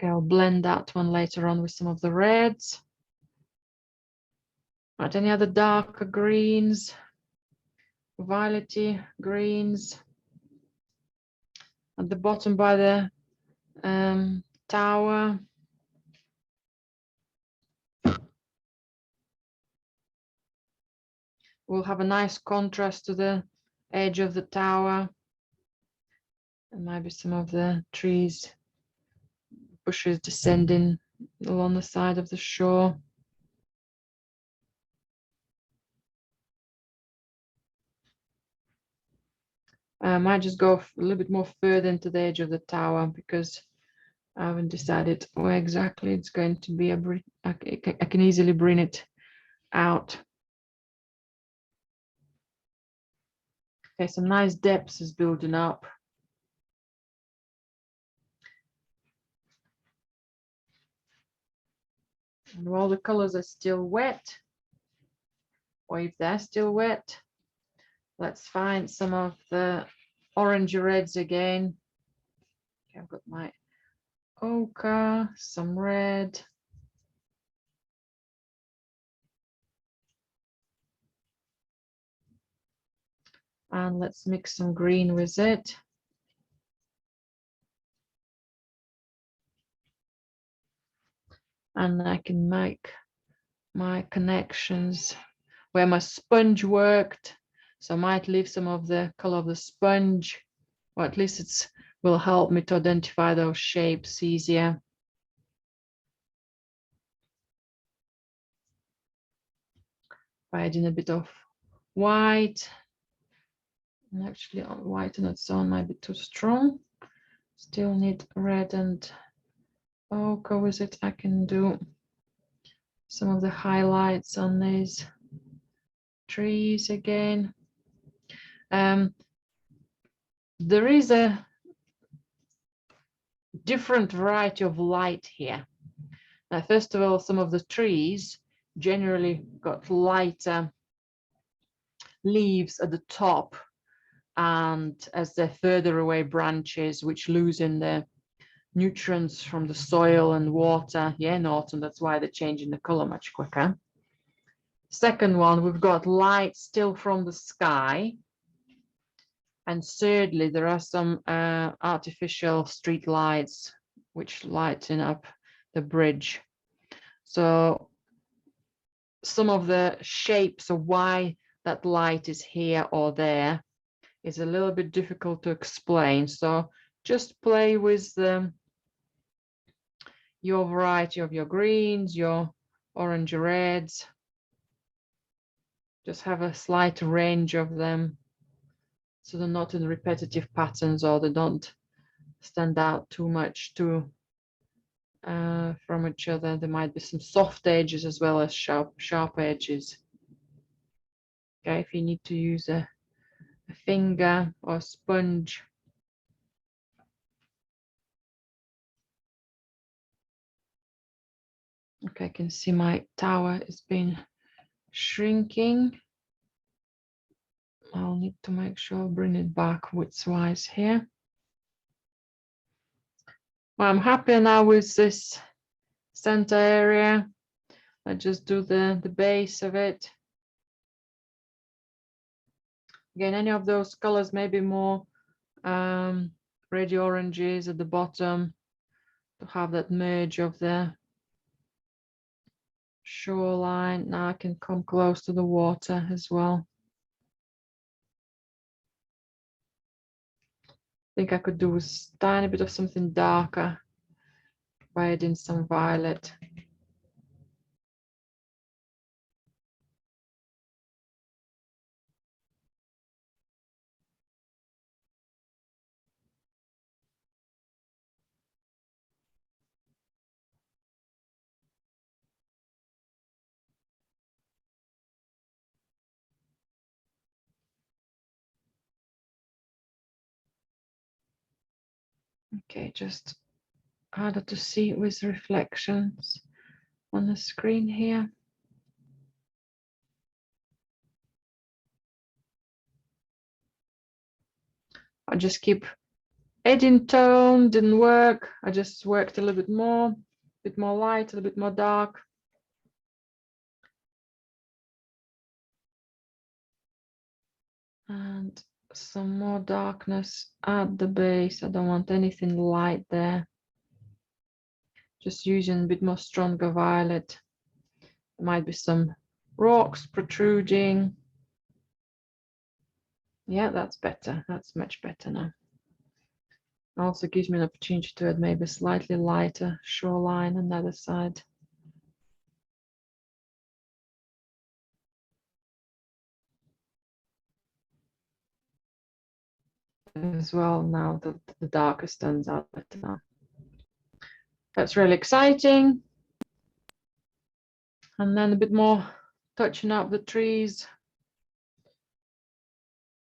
Okay, I'll blend that one later on with some of the reds. Right, any other darker greens, violety greens at the bottom by the tower. We'll have a nice contrast to the edge of the tower. And maybe some of the trees, bushes descending along the side of the shore. I might just go a little bit more further into the edge of the tower because I haven't decided where exactly it's going to be. I can easily bring it out. Okay, some nice depths is building up. And all the colors are still wet, or if they're still wet, let's find some of the orange reds again. Okay, I've got my ochre, some red. And let's mix some green with it. And I can make my connections where my sponge worked. So I might leave some of the color of the sponge, or at least it will help me to identify those shapes easier. By adding a bit of white. And actually white and its own might be too strong. Still need red and ochre with it. I can do some of the highlights on these trees again. There is a different variety of light here. Now, first of all, some of the trees generally got lighter leaves at the top, and as they're further away branches, which loosen the nutrients from the soil and water. Yeah, in autumn, that's why they're changing the color much quicker. Second one, we've got light still from the sky. And thirdly, there are some artificial street lights which lighten up the bridge. So some of the shapes of why that light is here or there is a little bit difficult to explain. So just play with your variety of your greens, your orange reds. Just have a slight range of them so they're not in repetitive patterns, or they don't stand out too much from each other. There might be some soft edges as well as sharp edges. Okay, if you need to use a finger or a sponge. Okay, I can see my tower has been shrinking. I'll need to make sure I bring it back widthwise here. Well, I'm happy now with this center area. I just do the base of it. Again, any of those colors, maybe more red oranges at the bottom to have that merge of the shoreline. Now I can come close to the water as well. I think I could do a tiny bit of something darker by adding some violet. Okay, just harder to see with reflections on the screen here. I'll just keep Edging tone didn't work. I just worked a little bit more light, a little bit more dark. And some more darkness at the base. I don't want anything light there. Just using a bit more stronger violet. There might be some rocks protruding. Yeah, that's better. That's much better now. Also gives me an opportunity to add maybe a slightly lighter shoreline on the other side. As well, now that the darker stands out better now. That's really exciting. And then a bit more touching up the trees.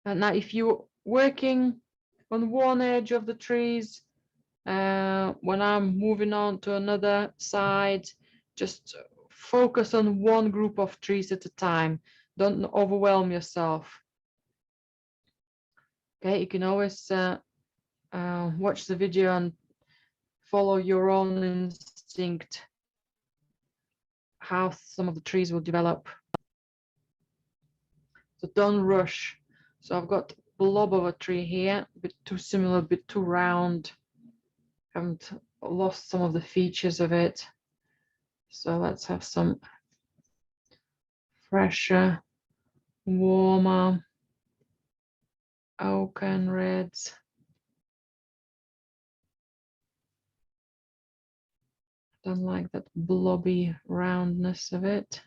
And now if you're working on one edge of the trees, when I'm moving on to another side, just focus on one group of trees at a time. Don't overwhelm yourself. Okay, you can always watch the video and follow your own instinct, how some of the trees will develop. So don't rush. So I've got a blob of a tree here, a bit too similar, a bit too round. Haven't lost some of the features of it. So let's have some fresher, warmer oak and reds. Don't like that blobby roundness of it.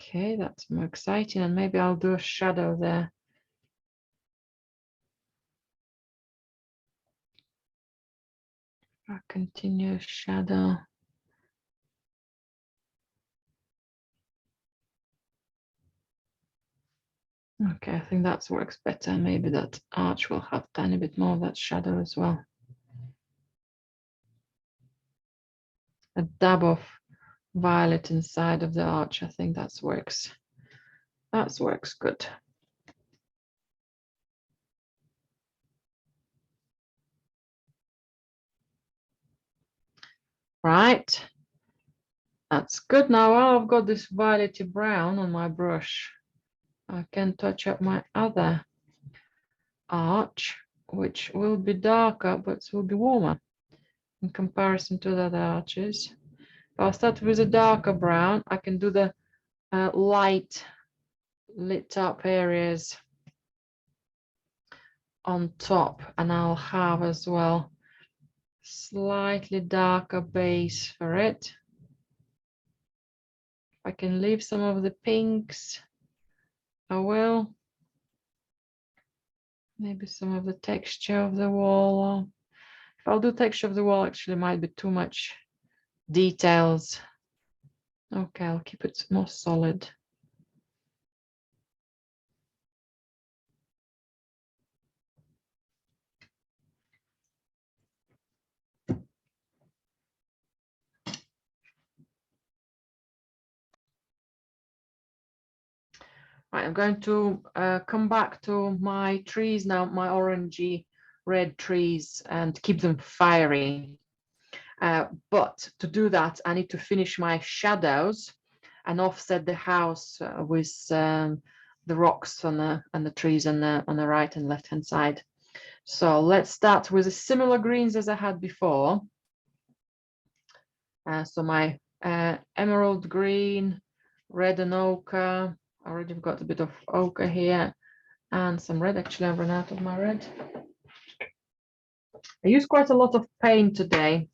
Okay, that's more exciting, and maybe I'll do a shadow there. A continuous shadow. Okay, I think that works better. Maybe that arch will have a tiny bit more of that shadow as well. A dab of violet inside of the arch. I think that works. That works good. Right. That's good. Now I've got this violety brown on my brush. I can touch up my other arch, which will be darker, but will be warmer in comparison to the other arches. I'll start with a darker brown. I can do the light lit up areas on top, and I'll have as well slightly darker base for it. I can leave some of the pinks. I will. Maybe some of the texture of the wall. If I'll do texture of the wall, actually might be too much details. Okay, I'll keep it more solid. Right, I'm going to come back to my trees now, my orangey red trees, and keep them fiery. But to do that, I need to finish my shadows and offset the house with the rocks on the trees on the right and left hand side. So let's start with the similar greens as I had before. So my emerald green, red and ochre. I already got a bit of ochre here and some red. Actually, I've run out of my red. I use quite a lot of paint today.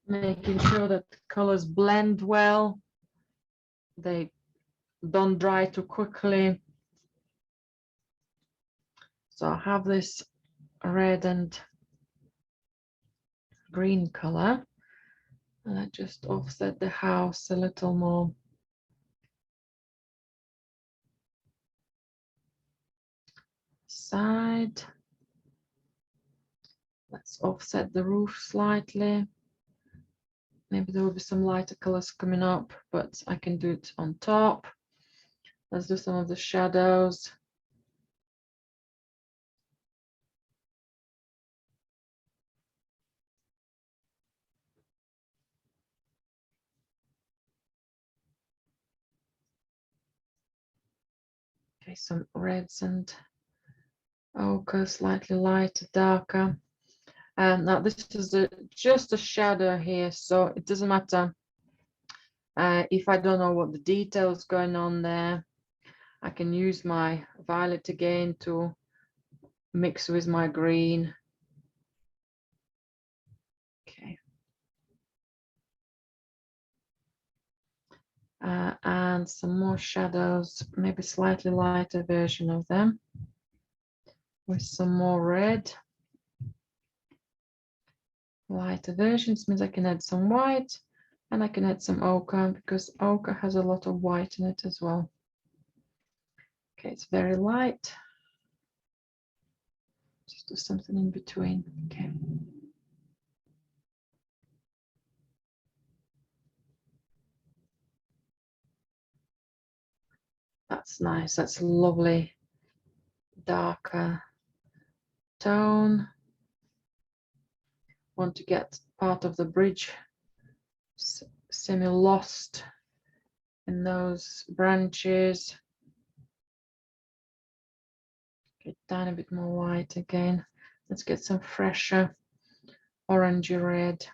Making sure that colors blend well. They don't dry too quickly. So I have this red and green color, and I just offset the house a little more. Side. Let's offset the roof slightly. Maybe there will be some lighter colors coming up, but I can do it on top. Let's do some of the shadows. Okay, some reds and ochre, slightly lighter, darker. And now this is just a shadow here, so it doesn't matter if I don't know what the details going on there. I can use my violet again to mix with my green. Okay. And some more shadows, maybe slightly lighter version of them with some more red. Lighter versions means I can add some white and I can add some ochre because ochre has a lot of white in it as well. Okay, it's very light. Just do something in between. Okay. That's nice. That's a lovely darker tone. Want to get part of the bridge semi-lost in those branches. Get down a bit more white again. Let's get some fresher orangey red.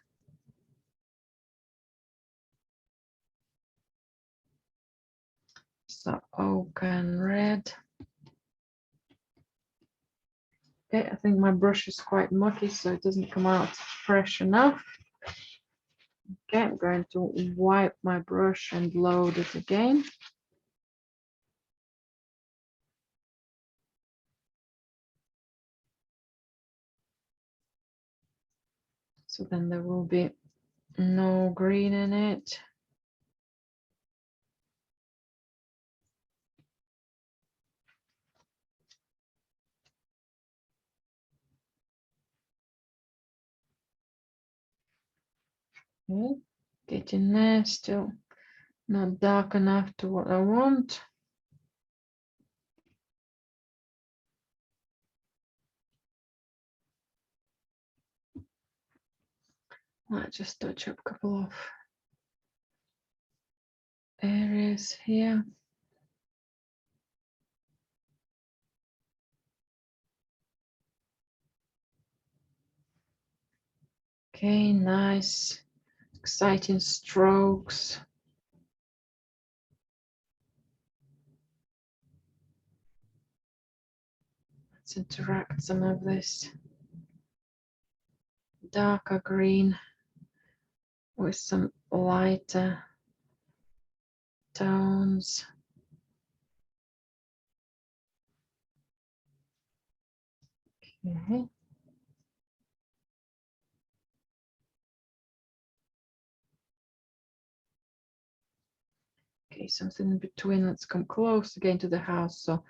So ochre and red. Okay, I think my brush is quite mucky, so it doesn't come out fresh enough. Okay, I'm going to wipe my brush and load it again. So then there will be no green in it. Okay, get in there, still not dark enough to what I want. Might just touch up a couple of areas here. Okay, nice, exciting strokes. Let's interact some of this darker green with some lighter tones. Okay. Okay, something in between. Let's come close again to the house. So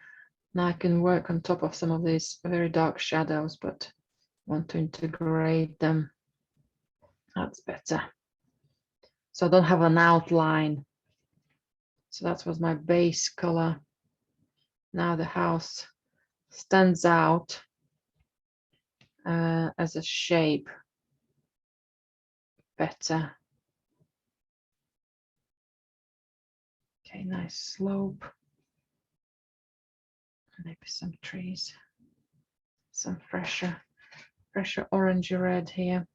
now I can work on top of some of these very dark shadows, but want to integrate them. That's better. So I don't have an outline. So that was my base color. Now the house stands out as a shape better. Okay, nice slope. Maybe some trees. Some fresher orangey red here.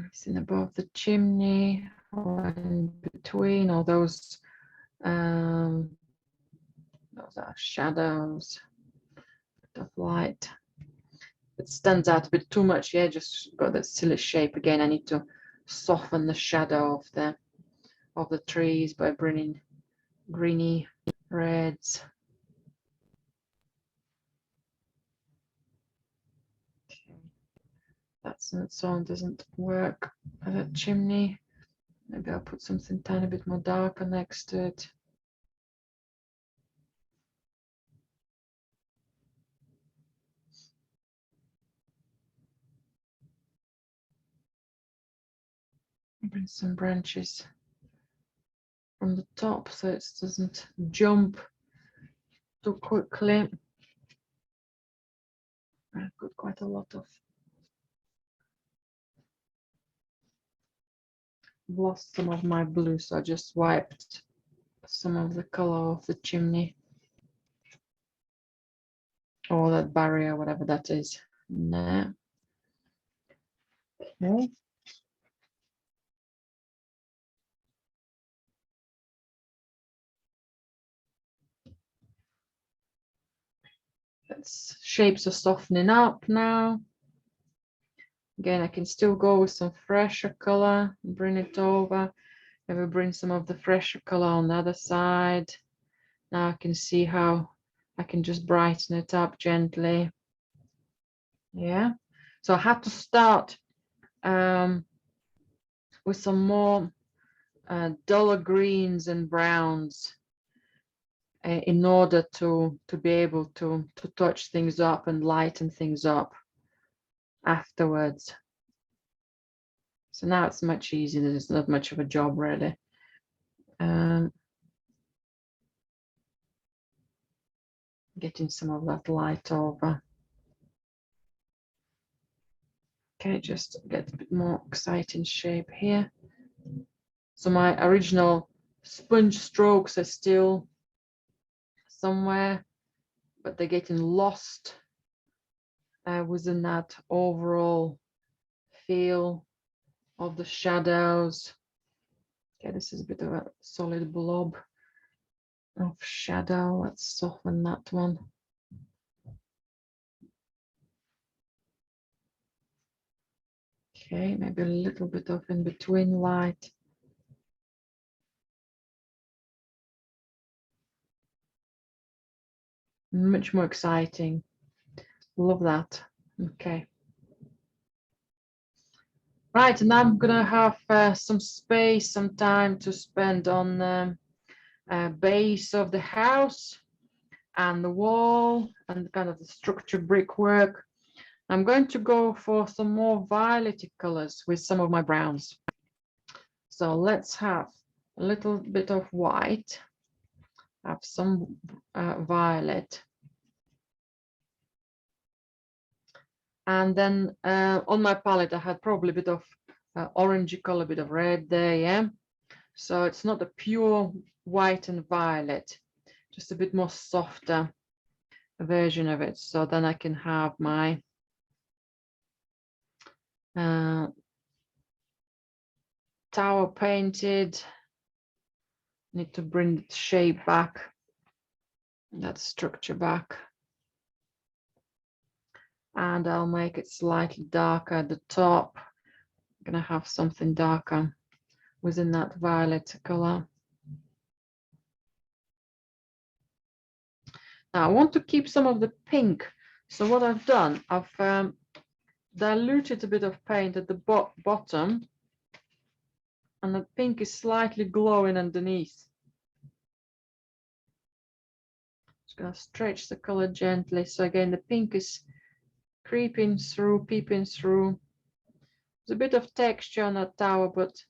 It's in above the chimney or in between all those are shadows of light. It stands out a bit too much here, just got that silly shape again. I need to soften the shadow of the trees by bringing greeny reds. Okay. That's not so doesn't work as a chimney. Maybe I'll put something tiny bit more darker next to it. Bring some branches from the top so it doesn't jump too quickly. I've got quite a lot of lost some of my blue, so I just wiped some of the color off the chimney or that barrier, whatever that is. There. Okay. That's shapes are softening up now. Again, I can still go with some fresher color and bring it over. Maybe bring some of the fresher color on the other side. Now I can see how I can just brighten it up gently. Yeah. So I had to start with some more duller greens and browns in order to be able to touch things up and lighten things up afterwards. So now it's much easier. There's not much of a job really. Getting some of that light over. Okay, just get a bit more exciting shape here. So my original sponge strokes are still somewhere, but they're getting lost within that overall feel of the shadows. Okay, this is a bit of a solid blob of shadow. Let's soften that one. Okay, maybe a little bit of in between light. Much more exciting. Love that. Okay. Right, and I'm gonna have some space, some time to spend on the base of the house and the wall and kind of the structured brickwork. I'm going to go for some more violet colors with some of my browns. So let's have a little bit of white, have some violet. And then on my palette, I had probably a bit of orangey color, a bit of red there, yeah. So it's not a pure white and violet, just a bit more softer version of it. So then I can have my tower painted. Need to bring the shape back, that structure back. And I'll make it slightly darker at the top. I'm gonna have something darker within that violet color. Now I want to keep some of the pink. So what I've done, I've diluted a bit of paint at the bottom, and the pink is slightly glowing underneath. Just gonna stretch the color gently. So again, the pink is creeping through, peeping through. There's a bit of texture on that tower, but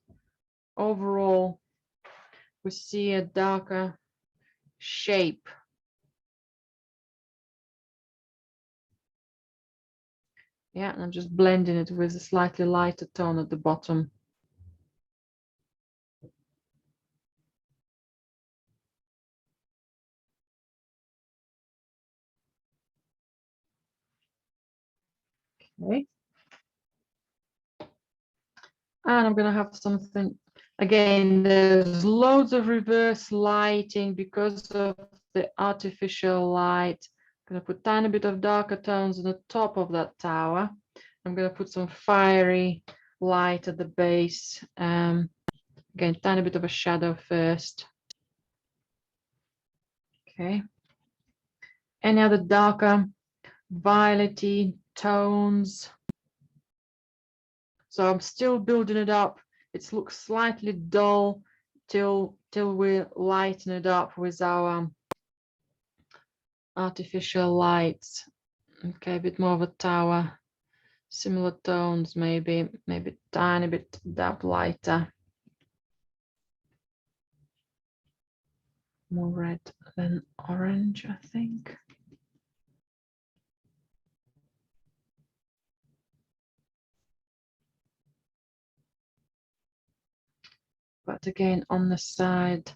overall we see a darker shape. Yeah, and I'm just blending it with a slightly lighter tone at the bottom. Okay. And I'm gonna have something, again, there's loads of reverse lighting because of the artificial light. I'm gonna put tiny bit of darker tones on the top of that tower. I'm gonna put some fiery light at the base. Again, tiny bit of a shadow first. Okay. Any other darker violety tones? So I'm still building it up. It looks slightly dull till we lighten it up with our artificial lights. Okay, a bit more of a tower similar tones, maybe tiny bit dab lighter, more red than orange, I think. But again, on the side,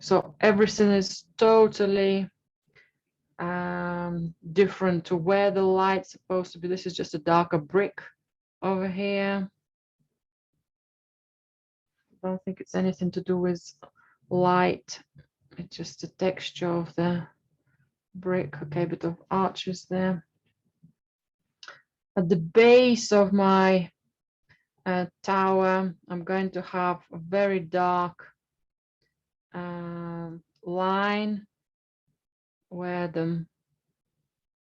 so everything is totally different to where the light's supposed to be. This is just a darker brick over here. I don't think it's anything to do with light. It's just the texture of the brick. Okay, a bit of arches there. At the base of my tower, I'm going to have a very dark line where the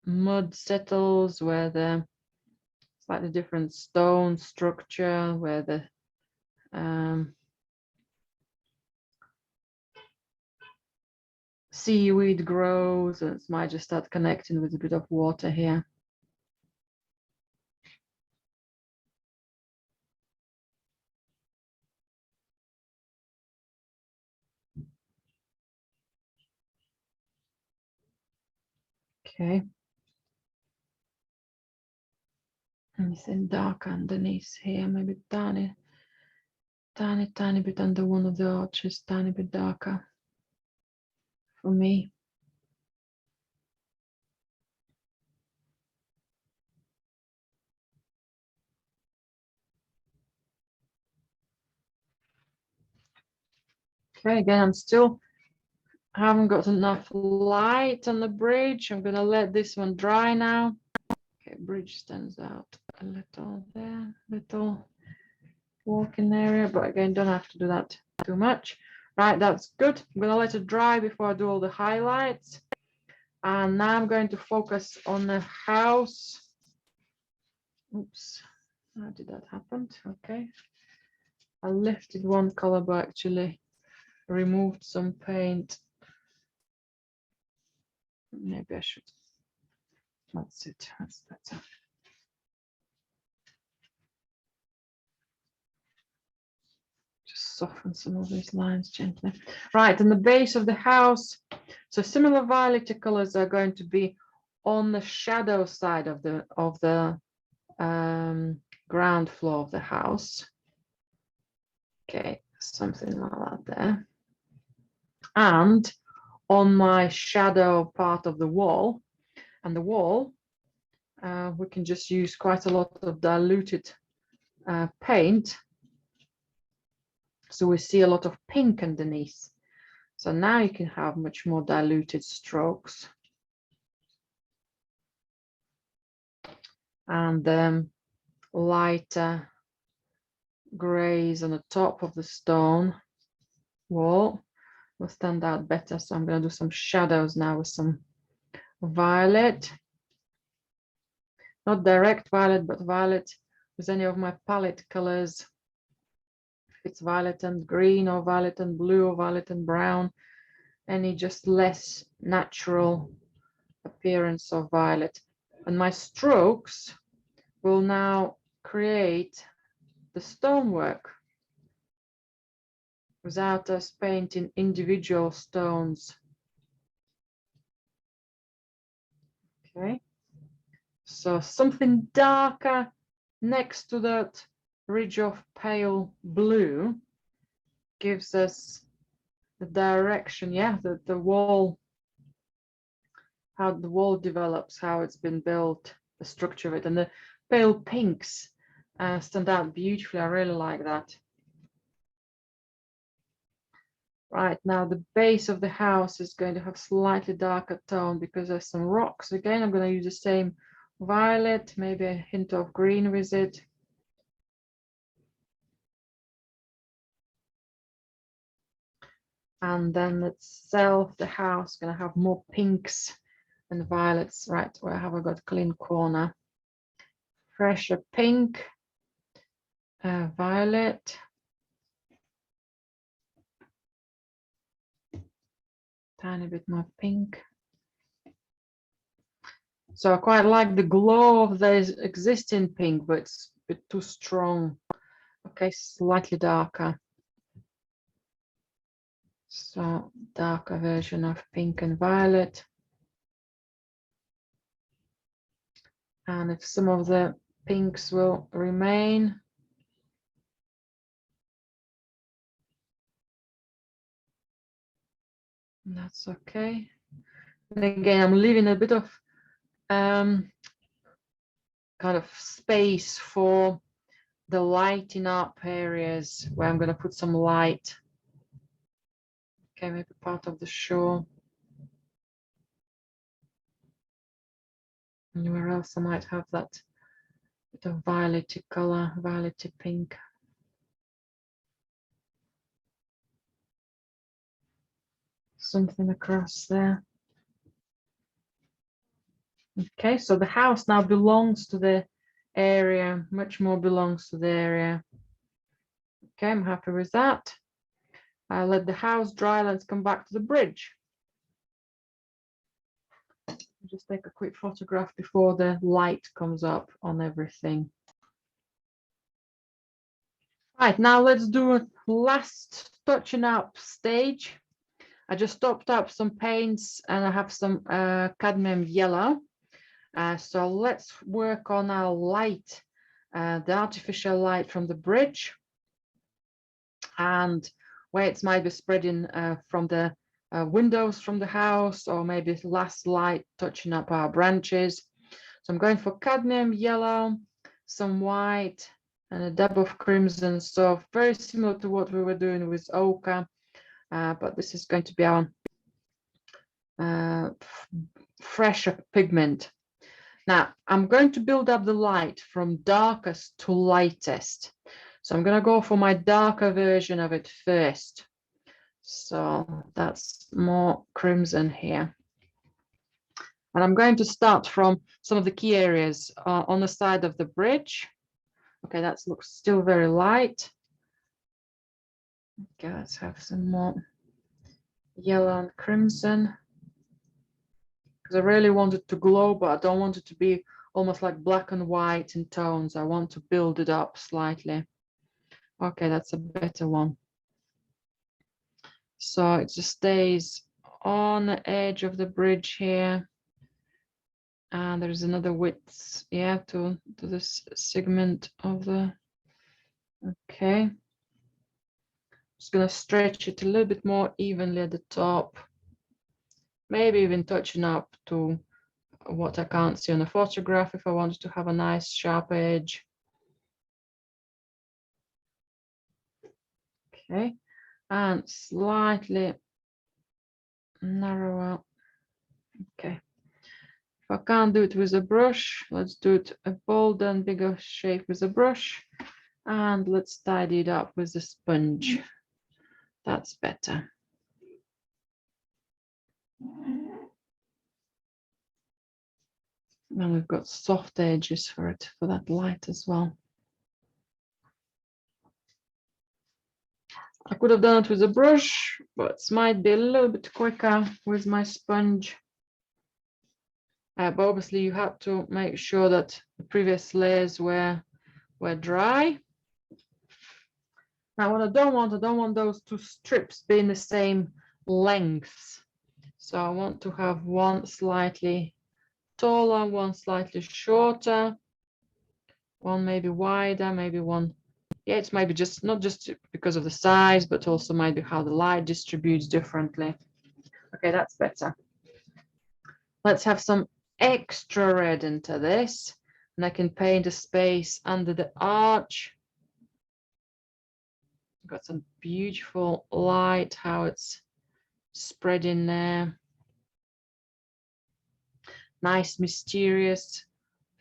mud settles, where the slightly different stone structure, where the seaweed grows. It might just start connecting with a bit of water here. Okay. Anything dark underneath here, maybe tiny bit under one of the arches, tiny bit darker for me. Okay, again, I'm still haven't got enough light on the bridge. I'm gonna let this one dry now. Okay, bridge stands out a little there, little walking area, but again, don't have to do that too much. Right, that's good. I'm gonna let it dry before I do all the highlights. And now I'm going to focus on the house. Oops, how did that happen? Okay, I lifted one color, but actually removed some paint. Maybe I should. That's it. That's better. Just soften some of these lines gently. Right, and the base of the house. So similar violet colors are going to be on the shadow side of the ground floor of the house. Okay, something like that there. And on my shadow part of the wall, and the wall, we can just use quite a lot of diluted paint. So we see a lot of pink underneath. So now you can have much more diluted strokes. And lighter grays on the top of the stone wall will stand out better. So I'm going to do some shadows now with some violet. Not direct violet, but violet with any of my palette colors. If it's violet and green or violet and blue or violet and brown, any just less natural appearance of violet. And my strokes will now create the stonework without us painting individual stones. Okay, so something darker next to that ridge of pale blue gives us the direction, yeah, the wall, how the wall develops, how it's been built, the structure of it. And the pale pinks stand out beautifully. I really like that. Right, now the base of the house is going to have slightly darker tone because there's some rocks. Again, I'm going to use the same violet, maybe a hint of green with it. And then itself, the house, going to have more pinks and violets. Right, where have I got clean corner? Fresher pink, violet. Tiny bit more pink. So I quite like the glow of the existing pink, but it's a bit too strong. Okay, slightly darker. So darker version of pink and violet. And if some of the pinks will remain. That's okay. And again, I'm leaving a bit of kind of space for the lighting up areas where I'm going to put some light. Okay, maybe part of the shore. Anywhere else I might have that bit of violet color, violet pink. Something across there. Okay, so the house now belongs to the area, much more belongs to the area. Okay, I'm happy with that. I'll let the house dry. Let's come back to the bridge. Just take a quick photograph before the light comes up on everything. Right, now let's do a last touching up stage. I just topped up some paints and I have some cadmium yellow. So let's work on our light, the artificial light from the bridge, and where it might be spreading from the windows from the house, or maybe last light touching up our branches. So I'm going for cadmium yellow, some white, and a dab of crimson. So very similar to what we were doing with ochre, but this is going to be our fresher pigment. Now I'm going to build up the light from darkest to lightest. So I'm going to go for my darker version of it first. So that's more crimson here. And I'm going to start from some of the key areas on the side of the bridge. Okay, that looks still very light. Okay, let's have some more yellow and crimson. Because I really want it to glow, but I don't want it to be almost like black and white in tones. I want to build it up slightly. Okay, that's a better one. So it just stays on the edge of the bridge here. And there's another width, yeah, to this segment of the, okay. Just gonna stretch it a little bit more evenly at the top. Maybe even touching up to what I can't see on the photograph if I wanted to have a nice sharp edge. Okay, and slightly narrower. Okay. If I can't do it with a brush, let's do it a bolder and bigger shape with a brush. And let's tidy it up with a sponge. That's better. And we've got soft edges for it, for that light as well. I could have done it with a brush, but it might be a little bit quicker with my sponge. But obviously you have to make sure that the previous layers were dry. Now what I don't want those two strips being the same length. So I want to have one slightly taller, one slightly shorter, one maybe wider, maybe one, yeah, it's maybe just not just because of the size, but also maybe how the light distributes differently. Okay, that's better. Let's have some extra red into this, and I can paint a space under the arch. Got some beautiful light, how it's spreading there. Nice mysterious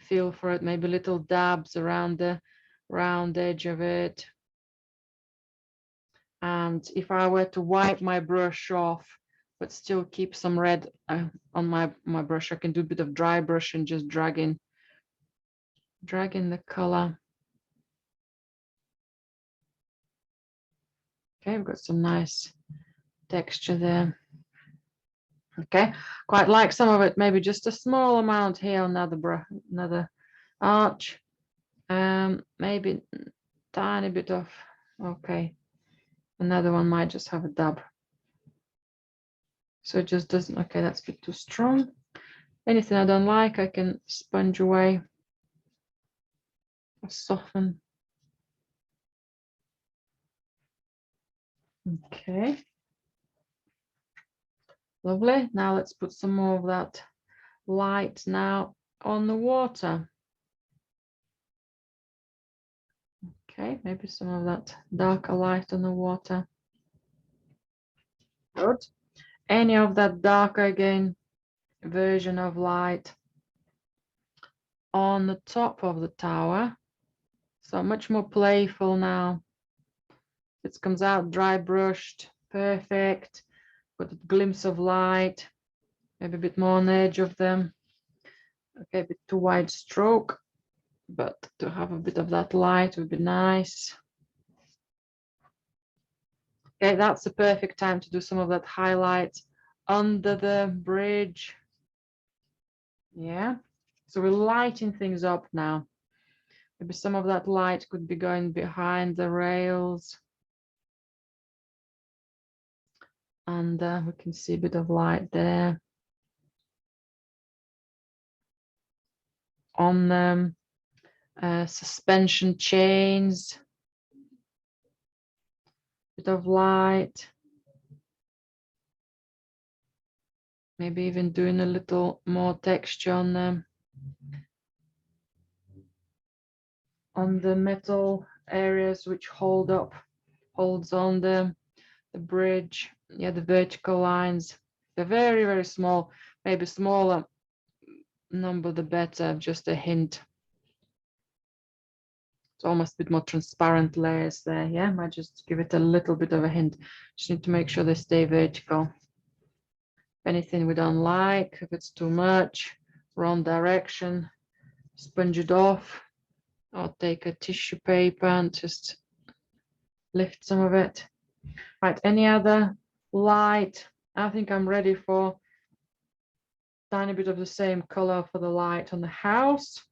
feel for it, maybe little dabs around the round edge of it. And if I were to wipe my brush off but still keep some red on my brush, I can do a bit of dry brush and just dragging the color. Okay, we've got some nice texture there. Okay, quite like some of it, maybe just a small amount here, another arch, maybe tiny bit of, okay, another one might just have a dab. So it just doesn't, okay, that's a bit too strong. Anything I don't like, I can sponge away, soften. Okay. Lovely. Now let's put some more of that light now on the water. Okay, maybe some of that darker light on the water. Good. Any of that darker again version of light on the top of the tower. So much more playful now. It comes out dry brushed, perfect. Got a glimpse of light, maybe a bit more on the edge of them. Okay, a bit too wide stroke, but to have a bit of that light would be nice. Okay, that's the perfect time to do some of that highlight under the bridge. Yeah, so we're lighting things up now. Maybe some of that light could be going behind the rails. And we can see a bit of light there. On the suspension chains. Bit of light. Maybe even doing a little more texture on them. On the metal areas which holds on the bridge. Yeah, the vertical lines. They're very, very small. Maybe smaller number the better, just a hint. It's almost a bit more transparent layers there. Yeah, might just give it a little bit of a hint. Just need to make sure they stay vertical. Anything we don't like, if it's too much, wrong direction, sponge it off, or take a tissue paper and just lift some of it. Right, any other light? I think I'm ready for a tiny bit of the same color for the light on the house.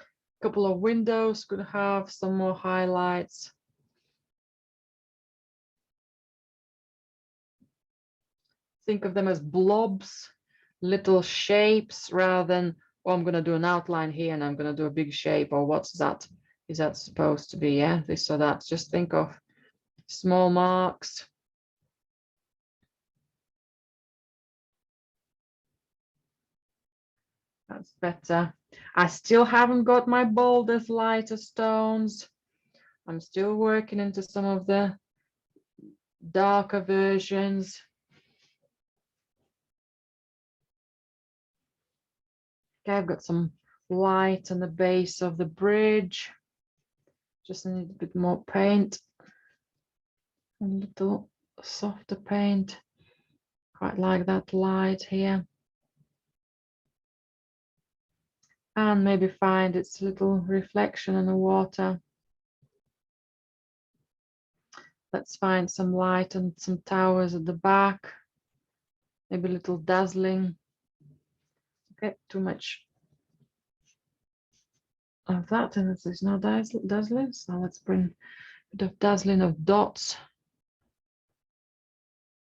A couple of windows could have some more highlights. Think of them as blobs, little shapes, rather than, oh, I'm going to do an outline here and I'm going to do a big shape, or what's that? Is that supposed to be? Yeah, this or that. Just think of small marks. That's better. I still haven't got my boldest lighter stones. I'm still working into some of the darker versions. Okay, I've got some white on the base of the bridge. Just need a bit more paint. A little softer paint. Quite like that light here. And maybe find its little reflection in the water. Let's find some light on some towers at the back. Maybe a little dazzling. Okay, too much of that, and there's no dazzling. So let's bring a bit of dazzling of dots.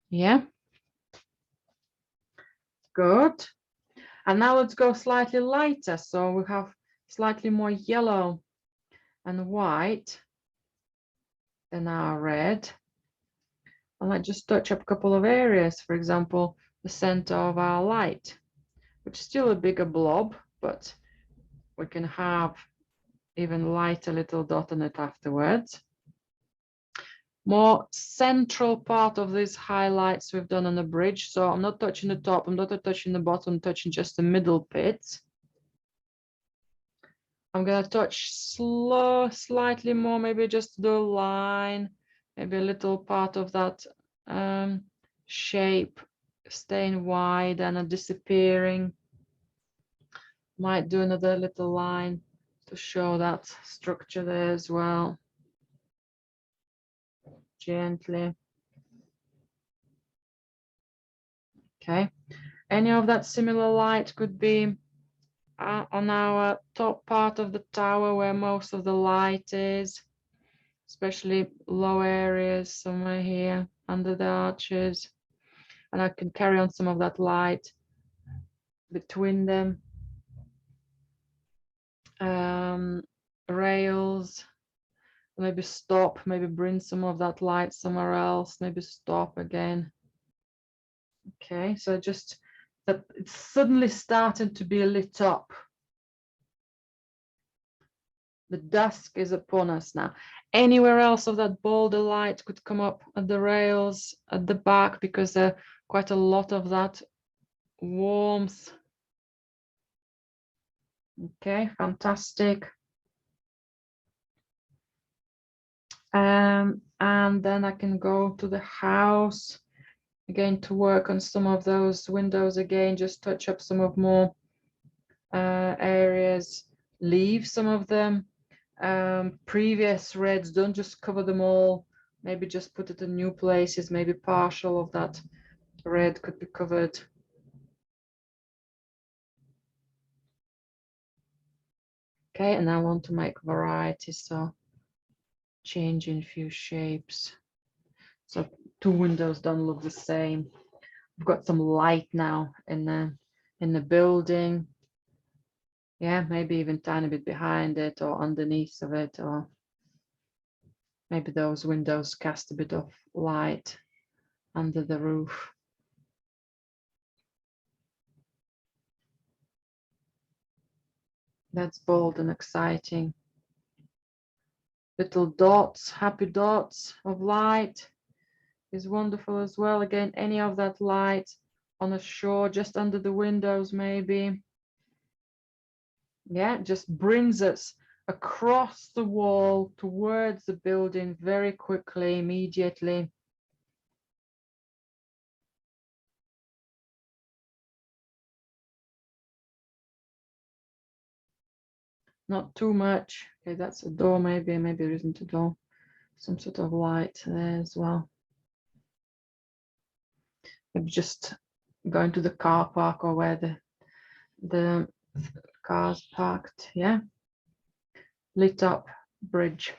Yeah. Good. And now let's go slightly lighter. So we have slightly more yellow and white than our red. I might just touch up a couple of areas, for example, the center of our light, which is still a bigger blob, but we can have even lighter little dot on it afterwards. More central part of these highlights we've done on the bridge. So I'm not touching the top, I'm not touching the bottom, I'm touching just the middle bit. I'm gonna touch slightly more, maybe just the line, maybe a little part of that shape staying wide and disappearing. Might do another little line to show that structure there as well. Gently. Okay, any of that similar light could be on our top part of the tower where most of the light is, especially low areas somewhere here under the arches. And I can carry on some of that light between them. Rails, maybe stop, maybe bring some of that light somewhere else, maybe stop again. Okay, so just that it's suddenly starting to be lit up. The dusk is upon us now. Anywhere else of that bolder light could come up at the rails at the back, because there are quite a lot of that warmth. Okay, fantastic. And then I can go to the house again to work on some of those windows again, just touch up some of more areas, leave some of them. Previous reds, don't just cover them all, maybe just put it in new places, maybe partial of that red could be covered. Okay, and I want to make variety, so changing a few shapes. So 2 windows don't look the same. I've got some light now in the building. Yeah, maybe even tiny bit behind it or underneath of it, or maybe those windows cast a bit of light under the roof. That's bold and exciting. Little dots, happy dots of light is wonderful as well. Again, any of that light on a shore, just under the windows maybe. Yeah, just brings us across the wall towards the building very quickly, immediately. Not too much. Okay, that's a door maybe there isn't a door. Some sort of light there as well. Maybe just going to the car park or where the cars parked. Yeah, lit up bridge.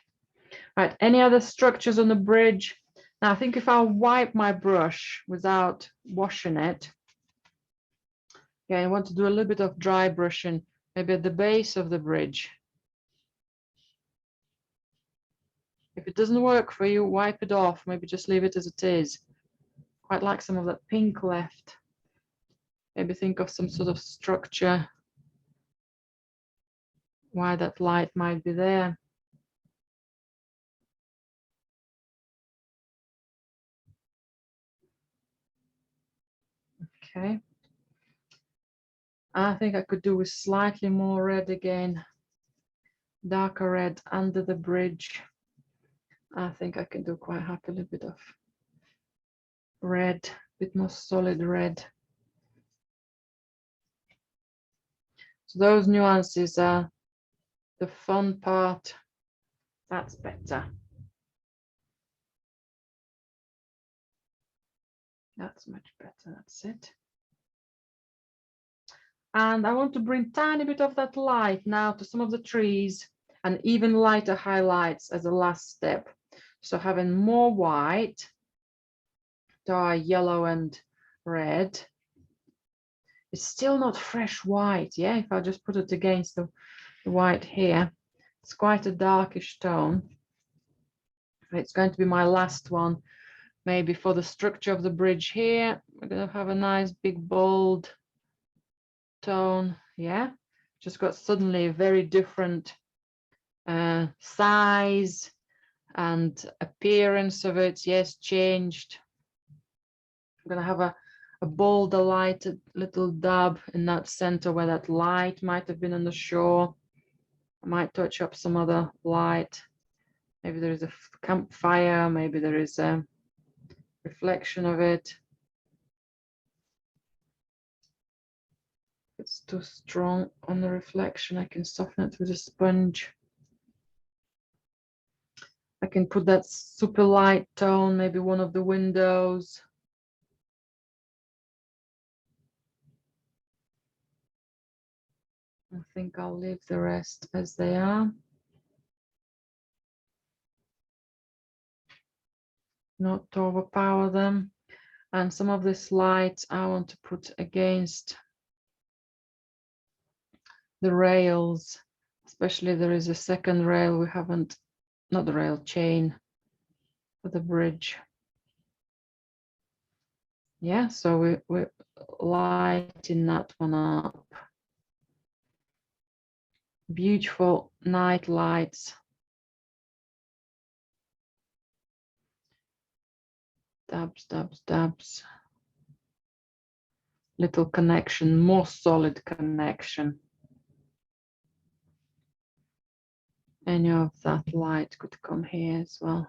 Right, any other structures on the bridge? Now I think if I wipe my brush without washing it, yeah, I want to do a little bit of dry brushing, maybe at the base of the bridge. If it doesn't work for you, wipe it off, maybe just leave it as it is. Quite like some of that pink left. Maybe think of some sort of structure, why that light might be there. Okay. I think I could do with slightly more red again. Darker red under the bridge. I think I can do quite happily a bit of red, a bit more solid red. So those nuances are the fun part. That's better. That's much better. That's it. And I want to bring tiny bit of that light now to some of the trees, and even lighter highlights as a last step. So having more white to our yellow and red. It's still not fresh white. Yeah, if I just put it against the white here, it's quite a darkish tone. It's going to be my last one. Maybe for the structure of the bridge here, we're going to have a nice big bold tone. Yeah, just got suddenly a very different size and appearance of it. Yes, changed. I'm going to have a bolder light, a little dab in that center where that light might have been on the shore. I might touch up some other light. Maybe there is a campfire, maybe there is a reflection of it. If it's too strong on the reflection, I can soften it with a sponge. I can put that super light tone, maybe one of the windows. I think I'll leave the rest as they are. Not to overpower them. And some of this light I want to put against the rails, especially there is a second rail we haven't, not the rail, chain for the bridge. Yeah, so we're lighting that one up. Beautiful night lights. Dabs, dabs, dabs. Little connection, more solid connection. Any of that light could come here as well.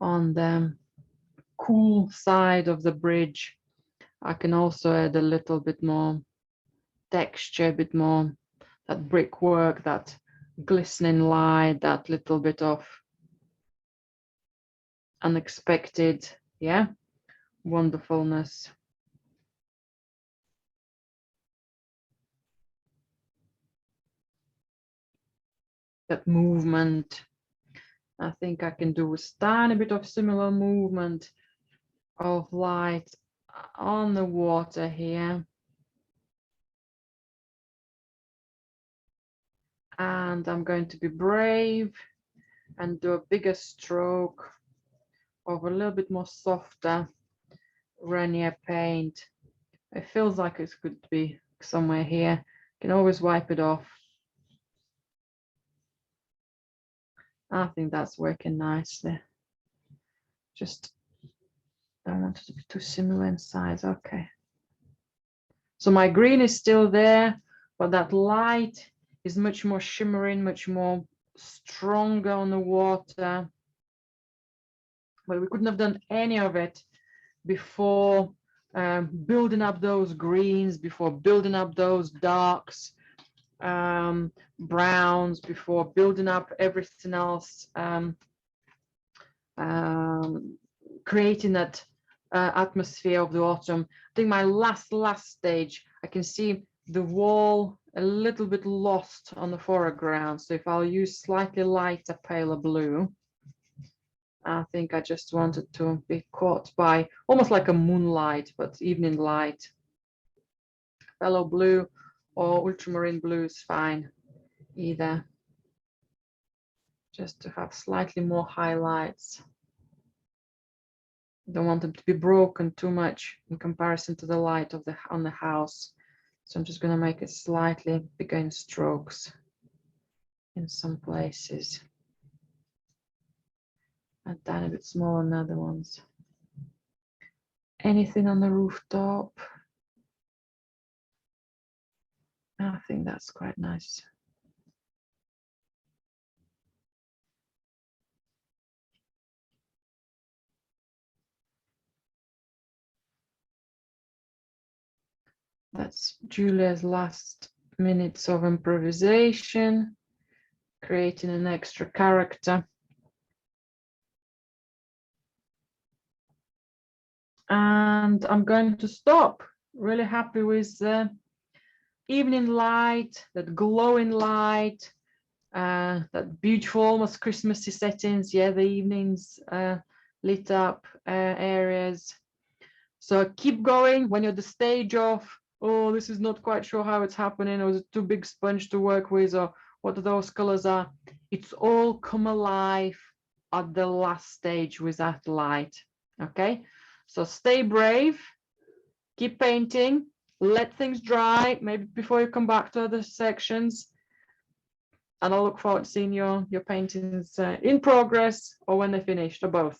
On the cool side of the bridge, I can also add a little bit more texture, a bit more that brickwork, that glistening light, that little bit of unexpected, yeah, wonderfulness. That movement, I think I can do a tiny bit of similar movement of light on the water here. And I'm going to be brave and do a bigger stroke of a little bit more softer Renier paint. It feels like it could be somewhere here. Can always wipe it off. I think that's working nicely. Just don't want it to be too similar in size. Okay. So my green is still there, but that light is much more shimmering, much more stronger on the water. But we couldn't have done any of it before building up those greens, before building up those darks, browns, before building up everything else, creating that atmosphere of the autumn. I think my last stage, I can see the wall a little bit lost on the foreground. So if I'll use slightly lighter, paler blue, I think I just wanted to be caught by almost like a moonlight, but evening light. Phthalo blue or ultramarine blue is fine, either. Just to have slightly more highlights. Don't want them to be broken too much in comparison to the light of on the house. So I'm just going to make it slightly bigger in strokes in some places. A tiny bit smaller in other ones. Anything on the rooftop? I think that's quite nice. That's Julia's last minutes of improvisation, creating an extra character. And I'm going to stop. Really happy with the evening light, that glowing light, that beautiful, almost Christmassy settings. Yeah, the evenings lit up areas. So keep going when you're at the stage of, oh, this is not quite sure how it's happening, or is it too big sponge to work with, or what those colors are. It's all come alive at the last stage with that light. Okay, so stay brave, keep painting, let things dry, maybe before you come back to other sections. And I'll look forward to seeing your paintings in progress or when they're finished, or both.